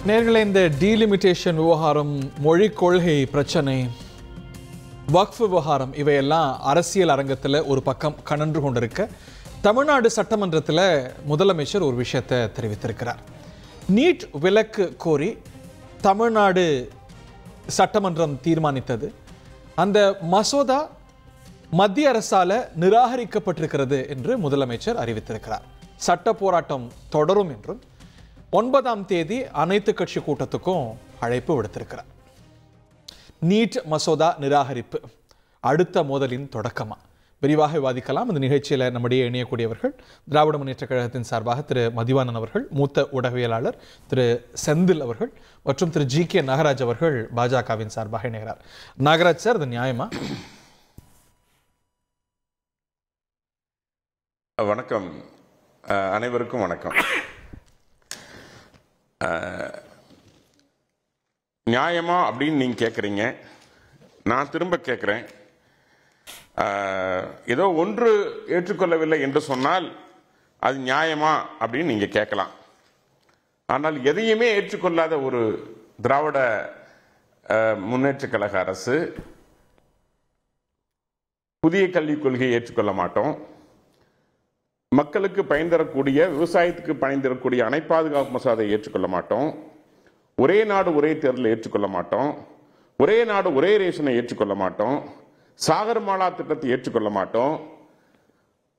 நேர்களே, இந்த டீலிமிட்டேஷன் விவகாரம், மொழி கொள்கை பிரச்சனை, வக்ஃப் விவகாரம் இவையெல்லாம் அரசியல் அரங்கத்தில் ஒரு பக்கம் கனன்று கொண்டிருக்க, தமிழ்நாடு சட்டமன்றத்தில் முதலமைச்சர் ஒரு விஷயத்தை தெரிவித்திருக்கிறார். நீட் விலக்கு கோரி தமிழ்நாடு சட்டமன்றம் தீர்மானித்தது. அந்த மசோதா மத்திய அரசால் நிராகரிக்கப்பட்டிருக்கிறது என்று முதலமைச்சர் அறிவித்திருக்கிறார். சட்ட போராட்டம் தொடரும் என்றும் 9ஆம் தேதி அனைத்து கட்சி கூட்டத்துக்கும் அழைப்பு விடுத்திருக்கிறார். நீட் மசோதா நிராகரிப்பு அடுத்த மோதலின் தொடக்கமா? விரிவாக விவாதிக்கலாம். இந்த நிகழ்ச்சியில் நம்முடைய இணையக்கூடியவர்கள் திராவிட முன்னேற்ற கழகத்தின் சார்பாக திரு மதிவாணன் அவர்கள், மூத்த ஊடகவியலாளர் திரு செந்தில் அவர்கள் மற்றும் திரு ஜி.கே. நாகராஜ் அவர்கள் பாஜகவின் சார்பாக இணைகிறார். நாகராஜ் சார், இது நியாயமா? வணக்கம், அனைவருக்கும் வணக்கம். நியாயமா அப்படின்னு நீங்க கேட்குறீங்க. நான் திரும்ப கேட்குறேன், ஏதோ ஒன்று ஏற்றுக்கொள்ளவில்லை என்று சொன்னால் அது நியாயமா அப்படின்னு நீங்க கேட்கலாம். ஆனால் எதையுமே ஏற்றுக்கொள்ளாத ஒரு திராவிட முன்னேற்ற கழக அரசு புதிய கல்விக் கொள்கையை ஏற்றுக்கொள்ள மாட்டோம், மக்களுக்கு பயன் தரக்கூடிய, விவசாயத்துக்கு பயன் தரக்கூடிய அணை பாதுகாப்பு மசோதாவை ஏற்றுக்கொள்ள மாட்டோம், ஒரே நாடு ஒரே தேர்தலை ஏற்றுக்கொள்ள மாட்டோம், ஒரே நாடு ஒரே ரேஷனை ஏற்றுக்கொள்ள மாட்டோம், சாகர்மாலா திட்டத்தை ஏற்றுக்கொள்ள மாட்டோம்,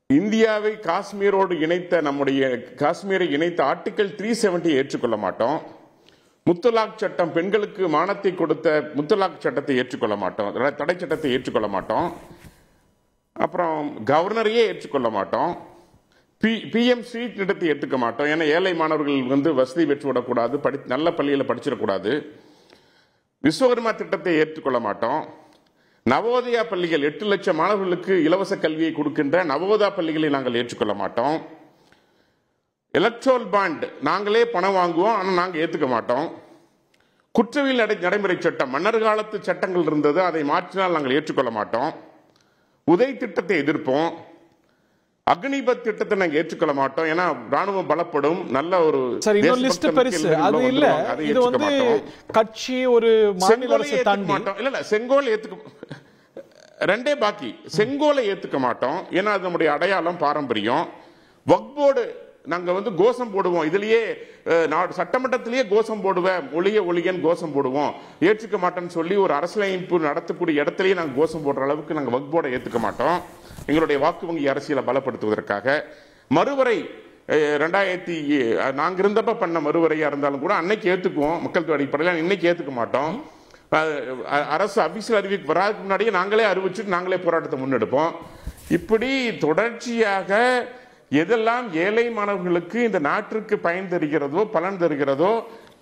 இந்தியாவை காஷ்மீரோடு இணைத்த காஷ்மீரை இணைத்த ஆர்டிகல் 370 ஏற்றுக்கொள்ள மாட்டோம், முத்தலாக் சட்டம், பெண்களுக்கு மானத்தை கொடுத்த முத்தலாக் சட்டத்தை ஏற்றுக்கொள்ள மாட்டோம், தடை சட்டத்தை ஏற்றுக்கொள்ள மாட்டோம், அப்புறம் கவர்னரையே ஏற்றுக்கொள்ள மாட்டோம், பிஎம்சி திட்டத்தை ஏற்றுக்க மாட்டோம். ஏன்னா ஏழை மாணவர்கள் வசதி பெற்று விடக்கூடாது, நல்ல பள்ளியில் படிச்சிடக்கூடாது. விஸ்வகர்மா திட்டத்தை ஏற்றுக்கொள்ள மாட்டோம். நவோதயா பள்ளிகள் 8 லட்சம் மாணவர்களுக்கு இலவச கல்வியை கொடுக்கின்ற நவோதயா பள்ளிகளை நாங்கள் ஏற்றுக்கொள்ள மாட்டோம். எலக்ட்ரோல் பாண்ட் நாங்களே பணம் வாங்குவோம், ஆனால் நாங்கள் ஏற்றுக்க மாட்டோம். குற்றவியல் நடைமுறை சட்டம், மன்னர் காலத்து சட்டங்கள் இருந்தது, அதை மாற்றினால் நாங்கள் ஏற்றுக்கொள்ள மாட்டோம். உதய் திட்டத்தை எதிர்ப்போம். அக்னிபத் திட்டத்தை நாங்கள் ஏற்றுக்கொள்ள மாட்டோம், ஏன்னா ராணுவம் பலப்படும், நல்ல ஒரு பெருசு அது இல்ல. இது வந்து கட்சி ஒரு மாநில அரசு தாண்டி மாட்டோம். இல்ல செங்கோலை ஏத்துக்க, ரெண்டே பாக்கி. செங்கோலை ஏத்துக்க மாட்டோம், ஏன்னா அது நம்முடைய அடையாளம், பாரம்பரியம். வக்ஃப் போர்டு நாங்க கோஷம் போடுவோம், இதுலயே சட்டமன்றத்திலேயே கோஷம் போடுவேன், ஒளியன் கோஷம் போடுவோம், ஏற்றுக்க மாட்டோம்னு சொல்லி ஒரு அரசியலமைப்பு நடத்தக்கூடிய இடத்திலேயே நாங்க கோஷம் போடுற அளவுக்கு நாங்க வக்ஃப் போர்டை ஏத்துக்க மாட்டோம். எங்களுடைய வாக்கு வங்கி அரசியலை பலப்படுத்துவதற்காக மறுவரை 2000 நாங்க இருந்தப்ப பண்ண மறுவரையா இருந்தாலும் கூட அன்னைக்கு ஏத்துக்குவோம், மக்கள் தொகை அடிப்படையில். இன்னைக்கு ஏத்துக்க மாட்டோம். அரசு அபிஷியல் அறிவிக்கு வராதுக்கு முன்னாடியே நாங்களே அறிவிச்சுட்டு நாங்களே போராட்டத்தை முன்னெடுப்போம். இப்படி தொடர்ச்சியாக எதெல்லாம் ஏழை மாணவர்களுக்கு இந்த நாட்டிற்கு பயன் தருகிறதோ, பலன் தருகிறதோ,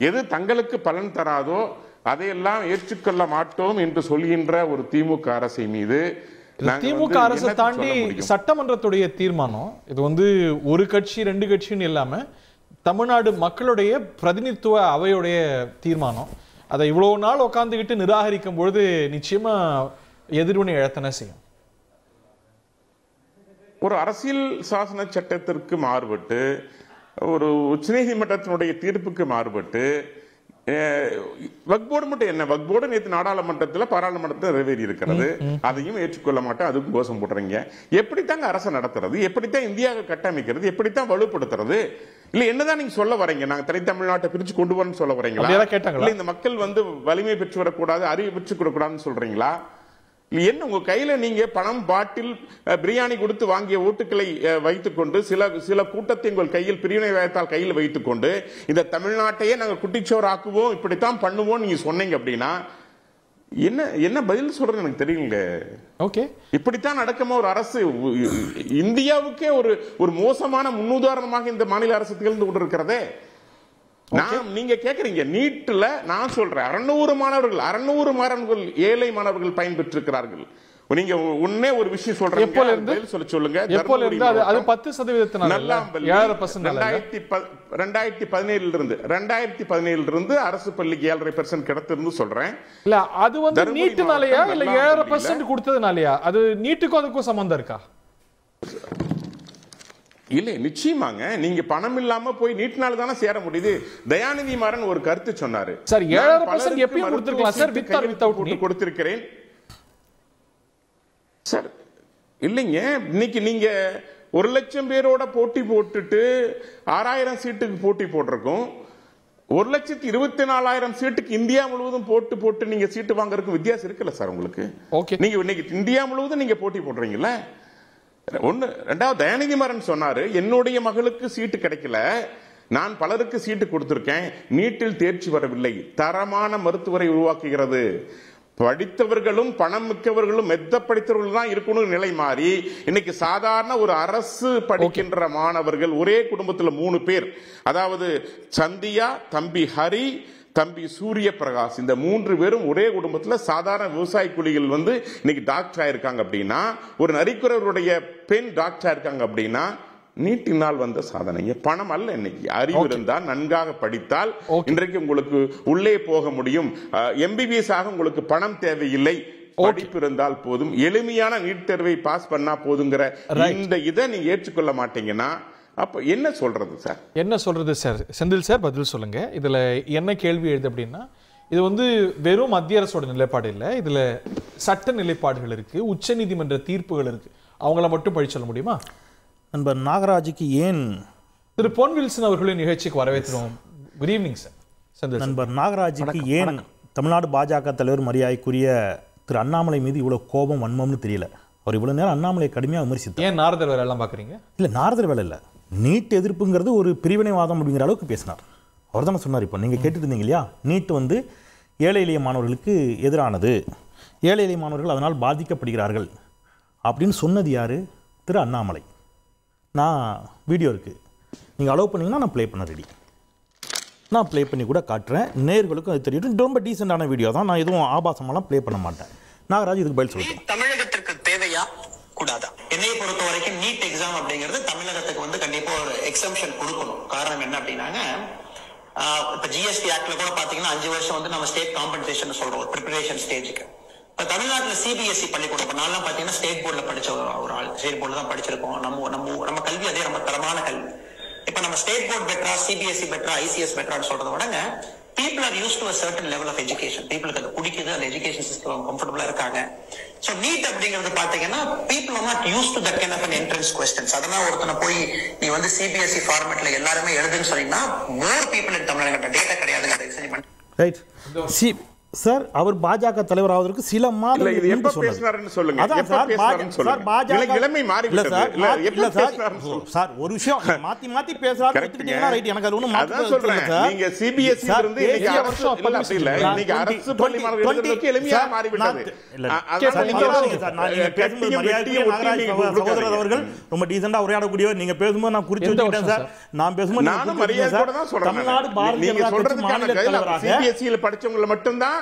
எது தங்களுக்கு பலன் தராதோ அதையெல்லாம் ஏற்றுக்கொள்ள மாட்டோம் என்று சொல்கின்ற ஒரு திமுக அரசை மீது, திமுக அரசு தாண்டி சட்டமன்றத்துடைய தீர்மானம், இது ஒரு கட்சி 2 கட்சின்னு இல்லாம தமிழ்நாடு மக்களுடைய பிரதிநிதித்துவ அவையுடைய தீர்மானம். அதை இவ்வளவு நாள் உட்காந்துக்கிட்டு நிராகரிக்கும் பொழுது நிச்சயமா எதிர்வினை எழத்தன செய்யும். ஒரு அரசியல் சாசன சட்டத்திற்கு மாறுபட்டு, ஒரு உச்சநீதிமன்றத்தினுடைய தீர்ப்புக்கு மாறுபட்டு, வக்ஃப் போர்டு மட்டும் என்ன, வக்ஃப் போர்டு நேற்று நாடாளுமன்றத்தில் பாராளுமன்றத்தில் நிறைவேறி இருக்கிறது, அதையும் ஏற்றுக்கொள்ள மாட்டேன், அதுக்கும் கோஷம் போடுறீங்க. எப்படித்தாங்க அரசை நடத்துறது, எப்படித்தான் இந்தியாவை கட்டமைக்கிறது, எப்படித்தான் வலுப்படுத்துறது? இல்ல என்னதான் நீங்க சொல்ல வரீங்க? நாங்க தனி தமிழ்நாட்டை பிரிச்சு கொண்டு வரணும்னு சொல்ல வரீங்களா? இல்ல இந்த மக்கள் வலிமை பெற்று வரக்கூடாது, அறிவு பெற்று கூடாதுன்னு சொல்றீங்களா? என்ன உங்க கையில நீங்க பணம், பாட்டில், பிரியாணி கொடுத்து வாங்கிய ஓட்டுகளை வைத்துக் கொண்டு, சில கூட்டத்தை உங்கள் கையில் பிரிவினை வாயத்தால் கையில் வைத்துக் கொண்டு இந்த தமிழ்நாட்டையே நாங்கள் குட்டிச்சோர் ஆக்குவோம், இப்படித்தான் பண்ணுவோம் நீங்க சொன்னீங்க அப்படின்னா என்ன பதில் சொல்றது எனக்கு தெரியல. ஓகே, இப்படித்தான் நடக்குமா ஒரு அரசு? இந்தியாவுக்கே ஒரு மோசமான முன்னுதாரணமாக இந்த மாநில அரசு திகழ்ந்து கொண்டிருக்கிறதே. நீங்க கேக்குறீங்க நீட்ல, நான் சொல்றேன் 600 மாணவர்கள் ஏழை மாணவர்கள் பயன்பெற்றிருக்கிறார்கள். நீங்க ஒண்ணே ஒரு விஷயம் சொல்றேன், சொல்லுங்க. அது 10% நல்லாம்பள்ளி 2017 இருந்து அரசு பள்ளிக்கு 7.5% கிடைத்திருந்து சொல்றேன். இல்ல அது நீட்டுனாலயா இல்ல 7.5% கொடுத்ததுனாலயா? அது நீட்டுக்கும் அதுக்கும் சம்பந்தம் இருக்கா? இல்லை நிச்சயமாங்க, நீங்க பணம் இல்லாம போய் நீட்டினால தானே சேர முடியுது. தயாநிதி மாறன் ஒரு கருத்து சொன்னாரு சார், 7% எப்பயும் கொடுத்திருக்கலாம் சார், வித் ஆர் வித்அவுட் போட்டு கொடுத்திருக்கிறேன் சார். இல்லைங்க, இன்னைக்கு நீங்க 1 லட்சம் பேரோட போட்டி போட்டுட்டு 6000 சீட்டுக்கு போட்டி போட்டிருக்கோம். 1,24,000 சீட்டுக்கு இந்தியா முழுவதும் போட்டு நீங்க சீட்டு வாங்குறதுக்கு வித்தியாசம் இருக்குல்ல சார் உங்களுக்கு. நீங்க இன்னைக்கு இந்தியா முழுவதும் நீங்க போட்டி போடுறீங்கல்ல. ஒண்ணு. ரெண்டாவது, தயாநிதி மாறன் சொன்னாரு, என்னுடைய மகளுக்கு சீட்டு கிடைக்கல, நான் பலருக்கு சீட்டு கொடுத்திருக்கேன், நீட்டில் தேர்ச்சி வரவில்லை. தரமான மருத்துவரை உருவாக்குகிறது. படித்தவர்களும் பணம் மிக்கவர்களும் மெத்த படித்தவர்கள் தான் இருக்கணும் நிலை மாறி இன்னைக்கு சாதாரண ஒரு அரசு படிக்கின்ற மாணவர்கள் ஒரே குடும்பத்தில் 3 பேர், அதாவது சந்தியா, தம்பி ஹரி, தம்பி சூரிய பிரகாஷ், இந்த 3 பேரும் ஒரே குடும்பத்தில் சாதாரண விவசாய கூலிகள் இன்னைக்கு டாக்டர் ஆயிருக்காங்க அப்படின்னா, ஒரு நரிக்குறவருடைய பெண் டாக்டர் ஆயிருக்காங்க அப்படின்னா நீட்டினால் வந்த சாதனை. பணம் அல்ல. இன்னைக்கு அறிவு இருந்தால், நன்காக படித்தால் இன்றைக்கு உங்களுக்கு உள்ளே போக முடியும். MBBS ஆக உங்களுக்கு பணம் தேவையில்லை, படிப்பு இருந்தால் போதும். எளிமையான நீட் தேர்வை பாஸ் பண்ணா போதுங்கிற இந்த இதை நீங்க ஏற்றுக்கொள்ள மாட்டீங்கன்னா அப்ப என்ன சொல்றது சார்? என்ன சொல்றது சார்? செந்தில் சார் பதில் சொல்லுங்க. இதுல என்ன கேள்வி எழுது அப்படின்னா, இது வெறும் மத்திய அரசோட நிலைப்பாடு இல்லை, இதுல சட்ட நிலைப்பாடுகள் இருக்கு, உச்ச நீதிமன்ற தீர்ப்புகள் இருக்கு. அவங்கள மட்டும் பழி சொல்ல முடியுமா? நண்பர் நாகராஜுக்கு ஏன் திரு பொன் வில்சன் அவர்களின் நிகழ்ச்சிக்கு வரவேற்கிறோம். Good evening sir. நண்பர் நாகராஜுக்கு ஏன் தமிழ்நாடு பாஜக தலைவர் மரியாதைக்குரிய திரு அண்ணாமலை மீது இவ்வளவு கோபம், வன்மம்னு தெரியல. அவர் இவ்வளவு நேரம் அண்ணாமலை கடுமையாக விமர்சித்தார். ஏன் நாரதர் வேலை எல்லாம் பாக்குறீங்க? இல்ல, நாரதர் வேலை இல்ல, நீட் எதிர்ப்புங்கிறது ஒரு பிரிவினைவாதம் அப்படிங்கிற அளவுக்கு பேசினார். அவர் தானே சொன்னார். இப்போ நீங்க கேட்டுட்டு இருந்தீங்க இல்லையா, நீட் ஏழை எளிய மாணவர்களுக்கு எதிரானது, ஏழை எளிய மாணவர்கள் அதனால் பாதிக்கப்படுகிறார்கள் அப்படின்னு சொன்னது யாரு? திரு அண்ணாமலை. நான் வீடியோ இருக்குது, நீங்கள் அலோவ் பண்ணிங்கன்னா நான் ப்ளே பண்ண ரெடி. நான் ப்ளே பண்ணி கூட காட்டுறேன், நேயர்களுக்கும் அது தெரியும். ரொம்ப டீசெண்டான வீடியோ தான், நான் எதுவும் ஆபாசமெல்லாம் ப்ளே பண்ண மாட்டேன். நாகராஜ் இதுக்கு பதில் சொல்லுங்கள். தமிழகத்திற்கு தேவையா கூடாதா? என்னையை பொறுத்த வரைக்கும் நீட் எக்ஸாம் அப்படிங்கிறது தமிழகத்துக்கு கண்டிப்பா ஒரு எக்ஸம்ஷன் கொடுக்கணும். காரணம் என்ன அப்படின்னாங்க, இப்போ GST ஆக்ட்ல கூட பாத்தீங்கன்னா 5 வருஷம் நம்ம ஸ்டேட் காம்பன்சேஷன் சொல்றோம் ப்ரிப்பரேஷன் ஸ்டேஜுக்கு. இப்போ தமிழ்நாட்டில் CBSE பள்ளிக்கூடம், இப்போ நான்லாம் பார்த்தீங்கன்னா ஸ்டேட் போர்டில் படித்த ஒரு ஆள், ஸ்டேட் போர்டில் தான் படிச்சிருக்கோம். நம்ம கல்வி அதே ரொம்ப தரமான கல்வி. இப்போ நம்ம ஸ்டேட் போர்ட் பெட்டரா, CBSE பெட்டரா, ICS பெட்டரான்னு சொல்றத விடங்க, people are used to a certain level of education. பீப்புளுக்கு அது பிடிக்குது, அந்த எஜுகேஷன் சிஸ்டம் கம்ஃபர்டபுளா இருக்காங்க. ஸோ நீட் அப்படிங்கிறது பாத்தீங்கன்னா people are not used to that kind of an entrance questions. அதெல்லாம் ஒருத்தனை போய் நீ CBSE ஃபார்மேட்ல எல்லாருமே எழுதுன்னு சொன்னீங்கன்னா more people in Tamil Nadu data கிடையாதுங்க. ரைட். சார், அவர் பாஜக தலைவர் ஆவதற்கு சில மாதங்கள் எப்ப பேசினாருன்னு சொல்லுங்க. அதான் சார், பாஜக இளமை மாறி விட்டது. இல்ல சார், ஒரு விஷயம் மாத்தி பேசுறாரு எடுத்துக்கிட்டீங்கன்னா ரைட், எனக்கு அது ஒண்ணும் மாத்தி சொல்றேன் சார். நீங்க CBSE இருந்து இன்னைக்கு அரசு இல்ல, இன்னைக்கு அரசு பள்ளி மாணவர்களுக்கு எளிமையா மாறி விட்டது. நீங்க பேசும்போது மரியாதைக்குரிய நாகராஜ் சகோதரர் அவர்கள் ரொம்ப டீசெண்டா உரையாடக்கூடியவர். நீங்க பேசும்போது நான் குறிச்சு வச்சுக்கிட்டேன் சார். நான் பேசும்போது நானும் மரியாதையோட தான் சொல்றேன். தமிழ்நாடு பாரதிய ஜனதா கட்சி மாநில தலைவராக CBSE ல படிச்சவங்க மட்டும் தான்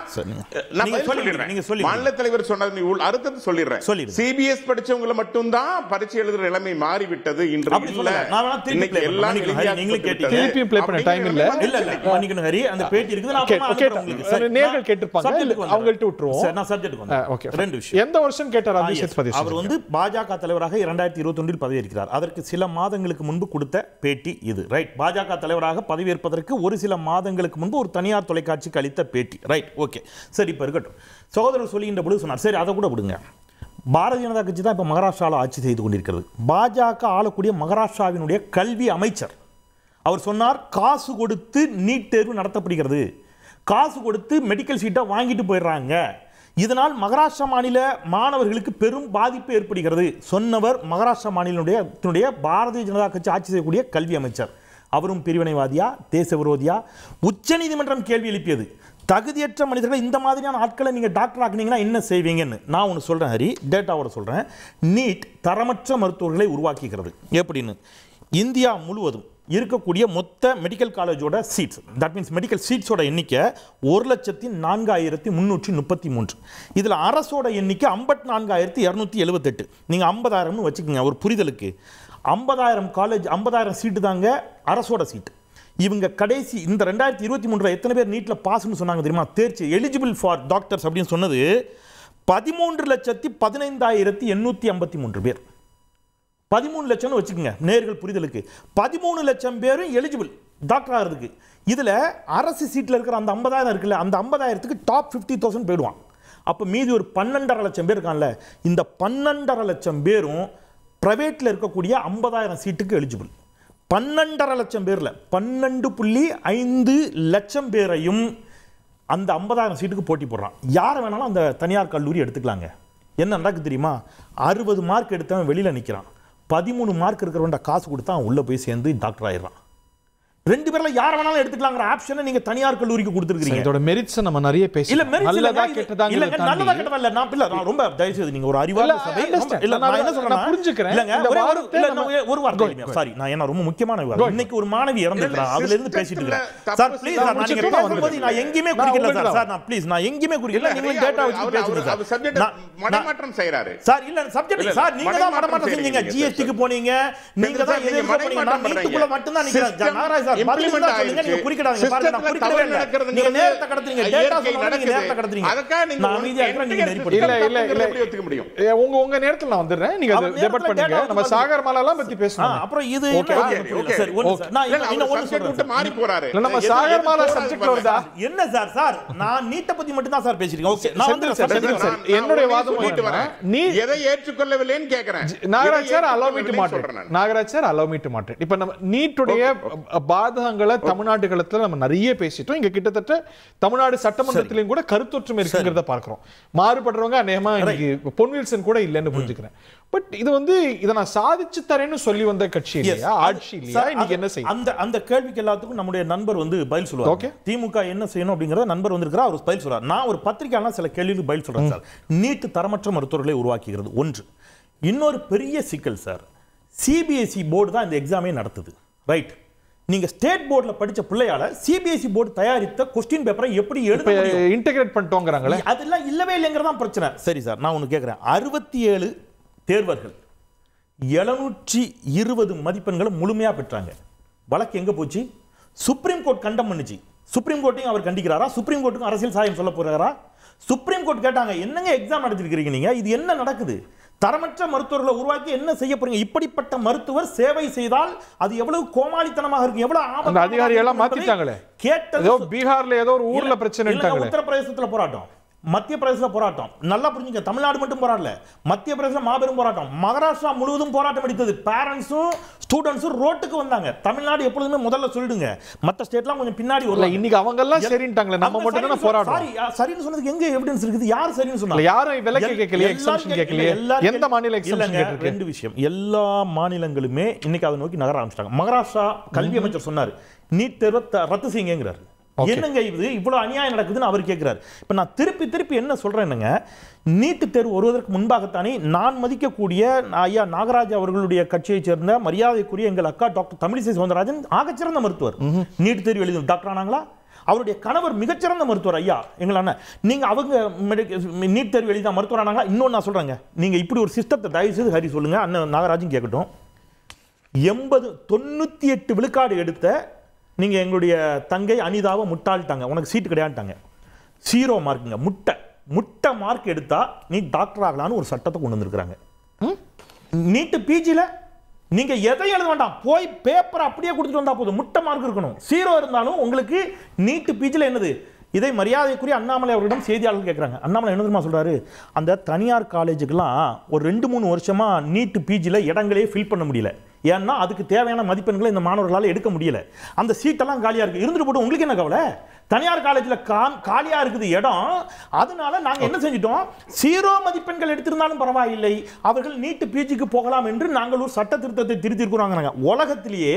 மாநில தலைவர் சொன்னது அர்த்தத்தை சொல்லிடுறேன். CBS படிச்சவங்க மட்டும் தான் பரீட்சை எழுதுற நிலைமை மாறிவிட்டது. இன்று எந்த வருஷம் கேட்டார் அவர் பாஜக தலைவராக 2021 பதவியேற்கிறார். அதற்கு சில மாதங்களுக்கு முன்பு கொடுத்த பேட்டி இது. ரைட். பாஜக தலைவராக பதவியேற்பதற்கு ஒரு சில மாதங்களுக்கு முன்பு ஒரு தனியார் தொலைக்காட்சிக்கு அளித்த பேட்டி. ரைட். ஓகே, சரி. இப்போ இருக்கட்டும், சகோதரர் சொல்லுகின்ற பொழுது சொன்னார், சரி அதை கூட விடுங்க. பாரதிய ஜனதா கட்சி தான் இப்போ மகாராஷ்டிராவில் ஆட்சி செய்து கொண்டிருக்கிறது. பாஜக ஆளக்கூடிய மகாராஷ்டிராவினுடைய கல்வி அமைச்சர் அவர் சொன்னார், காசு கொடுத்து நீட் தேர்வு நடத்தப்படுகிறது, காசு கொடுத்து மெடிக்கல் சீட்டை வாங்கிட்டு போயிடுறாங்க, இதனால் மகாராஷ்டிரா மாநில மாணவர்களுக்கு பெரும் பாதிப்பு ஏற்படுகிறது சொன்னவர் மகாராஷ்டிரா மாநிலத்தினுடைய பாரதிய ஜனதா கட்சி ஆட்சி செய்யக்கூடிய கல்வி அமைச்சர். அவரும் பிரிவினைவாதியா, தேச விரோதியா? உச்ச நீதிமன்றம் கேள்வி எழுப்பியது, தகுதியற்ற மனிதர்கள் இந்த மாதிரியான ஆட்களை நீங்க டாக்டர் ஆக்குனீங்கன்னா என்ன செய்வீங்கன்னு. நான் ஒன்று சொல்றேன் ஹரி, டேட்டாவோட சொல்றேன். நீட் தரமற்ற மருத்துவர்களை உருவாக்குகிறது. எப்படின்னு, இந்தியா முழுவதும் இருக்கக்கூடிய மொத்த மெடிக்கல் காலேஜோட சீட்ஸ், தட் மீன்ஸ் மெடிக்கல் சீட்ஸோட எண்ணிக்கை 1,04,333. இதில் அரசோட எண்ணிக்கை 54,278. நீங்கள் 50,000 வச்சுக்கோங்க ஒரு புரிதலுக்கு. 50,000 காலேஜ், 50,000 சீட்டு தாங்க அரசோட சீட்டு. இவங்க கடைசி இந்த 2023 எத்தனை பேர் நீட்ல பாஸ்னு சொன்னாங்க தெரியுமா? தேர்ச்சி எலிஜிபிள் ஃபார் டாக்டர்ஸ் அப்படின்னு சொன்னது 13,15,853 பேர். 13 லட்சம்னு வச்சுக்கோங்க நேர்கள் புரிதலுக்கு. 13 லட்சம் பேரும் எலிஜிபிள் டாக்டர் ஆகிறதுக்கு. இதுல அரசு சீட்ல இருக்கிற அந்த 50,000 இருக்குல்ல, அந்த 50,000க்கு டாப் 50,000 போயிடுவான். அப்ப மீதி ஒரு 12.5 லட்சம் பேர் இருக்கான்ல, இந்த 12.5 லட்சம் பேரும் பிரைவேட்ல இருக்கக்கூடிய 50,000 சீட்டுக்கு எலிஜிபிள். 12.5 லட்சம் பேர்ல 12.5 லட்சம் பேரையும் அந்த 50,000 சீட்டுக்கு போட்டி போடுறான். யாரை வேணாலும் அந்த தனியார் கல்லூரி எடுத்துக்கலாங்க. என்ன நடக்கு தெரியுமா? 60 மார்க் எடுத்தவன் வெளியில நிற்கிறான், 13 மார்க் இருக்கிறவன்ட காசு கொடுத்தா அவன் உள்ள போய் சேர்ந்து டாக்டர் ஆயிடுறான். 2 பேர்ல யார வேணாலும் எடுத்துக்கலாம்ங்கற ஆப்ஷனை நீங்க தனியார் கல்லூரிக்கு கொடுத்திருக்கீங்க. இதோட மெரிட்ஸ் நம்ம நிறைய பேசி இல்ல நல்லதா கெட்டதாங்க இல்ல நல்லதா கெட்டதா இல்ல நான் ரொம்ப தயவு செய்து நீங்க ஒரு அறிவார்ந்த சபை இல்ல நான் என்ன சொல்றேன் நான் புரிஞ்சுக்கிறேன். இல்லங்க ஒரு வார்த்தை சாரி நான் என்ன ரொம்ப முக்கியமான விவாதம். இன்னைக்கு ஒரு மாணவி இறந்துட்டா அதுல இருந்து பேசிட்டு இருக்கேன். சார் ப்ளீஸ் நான் நீங்க பேசும்போது நான் எங்கேயுமே குறிக்கல சார். சார் நான் ப்ளீஸ் நான் எங்கேயுமே குறிக்கல. நீங்க டேட்டா வச்சு பேசுங்க சார். சப்ஜெக்ட் மடமாற்றம் செய்றாரு சார். இல்ல சப்ஜெக்ட் சார் நீங்க தான் மடமாற்றம் செஞ்சீங்க. ஜிஎஸ்டிக்கு போனீங்க, நீங்க தான் எதுக்கு போனீங்க. நான் நீட்டுக்குள்ள மட்டும் தான் நிக்கிறேன். நாராயண் சார் இம்ப்ளிமெண்ட் ஆயிடுச்சு. நீங்க குறிக்கடாதீங்க பாருங்க. நான் குறிக்கவே இல்ல. நீங்க நேரத்தை கடத்துறீங்க. டேட்டா சொல்லுங்க, நீங்க நேரத்தை கடத்துறீங்க. அதுக்காக நீங்க அமைதியா இருக்கற நீங்க நெறிப்படி இல்ல எப்படி ஒத்துக்க முடியும்? உங்க நேரத்துல நான் வந்துறேன். நீங்க அதை டெபேட் பண்ணுங்க. நம்ம சாகர் மாலாலாம் பத்தி பேசணும். அப்புறம் இது ஓகே சரி நான் இன்னும் ஒன்னு சொல்றேன். மாறி போறாரு. நம்ம சாகர் மாலா சப்ஜெக்ட்ல வருதா? என்ன சார் சார் நான் நீட்ட பத்தி மட்டும் தான் சார் பேசிறீங்க. ஓகே நான் வந்து சார் என்னோட வாதம் போயிட்டு வரேன். நீ எதை ஏற்றுக்கொள்ளவில்லைன்னு கேக்குறேன். Nagaraj sir allow me to moderate. Nagaraj sir allow me to moderate. இப்போ நம்ம நீட்டுடைய பாதகங்களை தமிழ்நாட்டு களத்துல நம்ம நிறைய பேசிட்டோம். இங்க கிட்டத்தட்ட தமிழ்நாடு சட்டமன்றத்திலும் கூட கருத்தொற்றுமை இருக்குங்கிறத பார்க்கிறோம். மாறுபடுறவங்க அநேகமா இன்னைக்கு பொன்வில்சன் கூட இல்லைன்னு புரிஞ்சுக்கிறேன். பட் இது வந்து இதை நான் சாதிச்சு தரேன்னு சொல்லி வந்த கட்சி இல்லையா, ஆட்சி இல்லையா? இன்னைக்கு என்ன செய்யும்? அந்த கேள்விக்கு எல்லாத்துக்கும் நம்முடைய நண்பர் வந்து பதில் சொல்லுவார். ஓகே திமுக என்ன செய்யணும் அப்படிங்கறத நண்பர் வந்திருக்கிறார், அவர் பதில் சொல்றார். நான் ஒரு பத்திரிகையாளர் சில கேள்விக்கு பதில் சொல்றேன் சார். நீட் தரமற்ற மருத்துவர்களை உருவாக்குகிறது ஒன்று. இன்னொரு பெரிய சிக்கல் சார், சிபிஎஸ்இ போர்டு தான் இந்த எக்ஸாமே நடத்துது. ரைட், நீங்க ஸ்டேட் போர்டுல படிச்ச பிள்ளையால சிபிஎஸ்இ போர்டு தயாரித்த क्वेश्चन பேப்பரை எப்படி எடுக்க முடியும்? இன்டகிரேட் பண்ணிட்டோங்கறாங்களே, அதெல்லாம் இல்லவே இல்லங்கறத பிரச்சனை. சரி சார் நான் ஒன்னு கேக்குறேன். 67 தேர்வர்கள் 720 மதிப்பெண்களை முழுமையா பெற்றாங்க. வழக்கு எங்க போச்சு? சுப்ரீம் கோர்ட் கண்டம் பண்ணுச்சு. சுப்ரீம் கோர்ட்டையும் அவர் கண்டிக்கிறாரா? சுப்ரீம் கோர்ட்டுக்கு அரசியல் சாயம் சொல்ல போறாரா? சுப்ரீம் கோர்ட் கேட்டாங்க என்னங்க எக்ஸாம் நடத்திருக்கீங்க நீங்க, இது என்ன நடக்குது? தரமற்ற மருத்துவர்களை உருவாக்கி என்ன செய்ய போறீங்க? இப்படிப்பட்ட மருத்துவர் சேவை செய்தால் அது எவ்வளவு கோமாளித்தனமாக இருக்கும், எவ்வளவு ஆபத்து. அதிகாரி எல்லாம் மாத்திட்டாங்களே. கேட்டதோ பீகார்ல ஏதோ ஒரு ஊர்ல பிரச்சனை, உத்தரப்பிரதேசத்துல போராட்டம், மத்திய பிரதேசல போராட்டம். நல்லா புரிஞ்சுங்க, தமிழ்நாடு மட்டும் போராடல, மத்திய பிரதேசல மாபெரும் போராட்டம், மகாராஷ்டிரா முழுவதும் போராட்டம் அடித்தது. பேரண்ட்ஸும் ஸ்டூடண்ட்ஸும் ரோட்டுக்கு வந்தாங்க. தமிழ்நாடு எப்பொழுதுமே முதல்ல சொல்லிடுங்க, மத்த ஸ்டேட்லாம் கொஞ்சம் பின்னாடி வரல. இன்னைக்கு அவங்க எல்லாம் சரின்ட்டாங்களே, நம்ம மட்டும் தான் போராடுறோம். சரின்னு சொன்னதுக்கு எங்க எவிடன்ஸ் இருக்குது? யார் சரின்னு சொன்னாங்க? யாரும் விலக்கு கேட்கல, எக்ஸம்ஷன் கேட்கல. எந்த மாநில எக்ஸம்ஷன் கேட்டிருக்கு? ரெண்டு விஷயம், எல்லா மாநிலங்களுமே இன்னைக்கு அதை நோக்கி நகர ஆரம்பிச்சிட்டாங்க. மகாராஷ்டிரா கல்வி அமைச்சர் சொன்னார் நீட் தேர்வை ரத்து செய்யுங்கிறார். என்னங்க இது இவ்வளவு அநியாயம் நடக்குதுன்னு அவர் கேட்கிறார். இப்ப நான் திருப்பி என்ன சொல்றேன், என்னங்க நீட்டு தேர்வு வருவதற்கு முன்பாகத்தானே நான் மதிக்கக்கூடிய ஐயா நாகராஜ் அவர்களுடைய கட்சியை சேர்ந்த மரியாதைக்குரிய எங்கள் அக்கா டாக்டர் தமிழிசை சவுந்தரராஜன் ஆகச்சிறந்த மருத்துவர். நீட் தேர்வு எழுதி டாக்டர் ஆனாங்களா? அவருடைய கணவர் மிகச்சிறந்த மருத்துவர் ஐயா எங்கள் அண்ணன். நீங்க அவங்க நீட் தேர்வு எழுதி மருத்துவர் ஆனாங்களா? இன்னொன்னு நான் சொல்றேங்க, நீங்க இப்படி ஒரு சிஸ்டத்தை தயவு செய்து ஹரி சொல்லுங்க, அண்ணன் நாகராஜும் கேட்கட்டும். 98 விழுக்காடு எடுத்த நீங்க எங்களுடைய தங்கை அனிதாவை முட்டாள்ட்டாங்க, உனக்கு சீட்டு கிடையாதுட்டாங்க. 0 மார்க்குங்க, முட்டை மார்க் எடுத்தா நீ டாக்டர் ஆகலான்னு ஒரு சட்டத்தை கொண்டு வந்திருக்காங்க. நீட்டு பிஜில நீங்க எதை எழுத வேண்டாம், போய் பேப்பர் அப்படியே கொடுத்துட்டு வந்தா போதும், முட்டை மார்க் இருக்கணும். 0 இருந்தாலும் உங்களுக்கு நீட்டு பிஜில என்னது? இதை மரியாதைக்குரிய அண்ணாமலை அவர்களிடம் செய்தியாளர்கள் கேட்குறாங்க. அண்ணாமலை என்ன தெரியுமா சொல்றாரு, அந்த தனியார் காலேஜுக்கெல்லாம் ஒரு 2-3 வருஷமா நீட்டு பிஜில இடங்களே ஃபில் பண்ண முடியல. ஏன்னா அதுக்கு தேவையான மதிப்பெண்களை இந்த மாணவர்களால் எடுக்க முடியல. அந்த சீட்டெல்லாம் காலியா இருக்கு, இருந்துட்டு போட்டு உங்களுக்கு என்ன கவலை? தனியார் காலேஜில் காலியா இருக்குது இடம். அதனால நாங்க என்ன செஞ்சிட்டோம், 0 மதிப்பெண்கள் எடுத்திருந்தாலும் பரவாயில்லை, அவர்கள் நீட்டு பிஜிக்கு போகலாம் என்று நாங்கள் ஒரு சட்ட திருத்தத்தை திருத்திருக்கிறாங்க. உலகத்திலேயே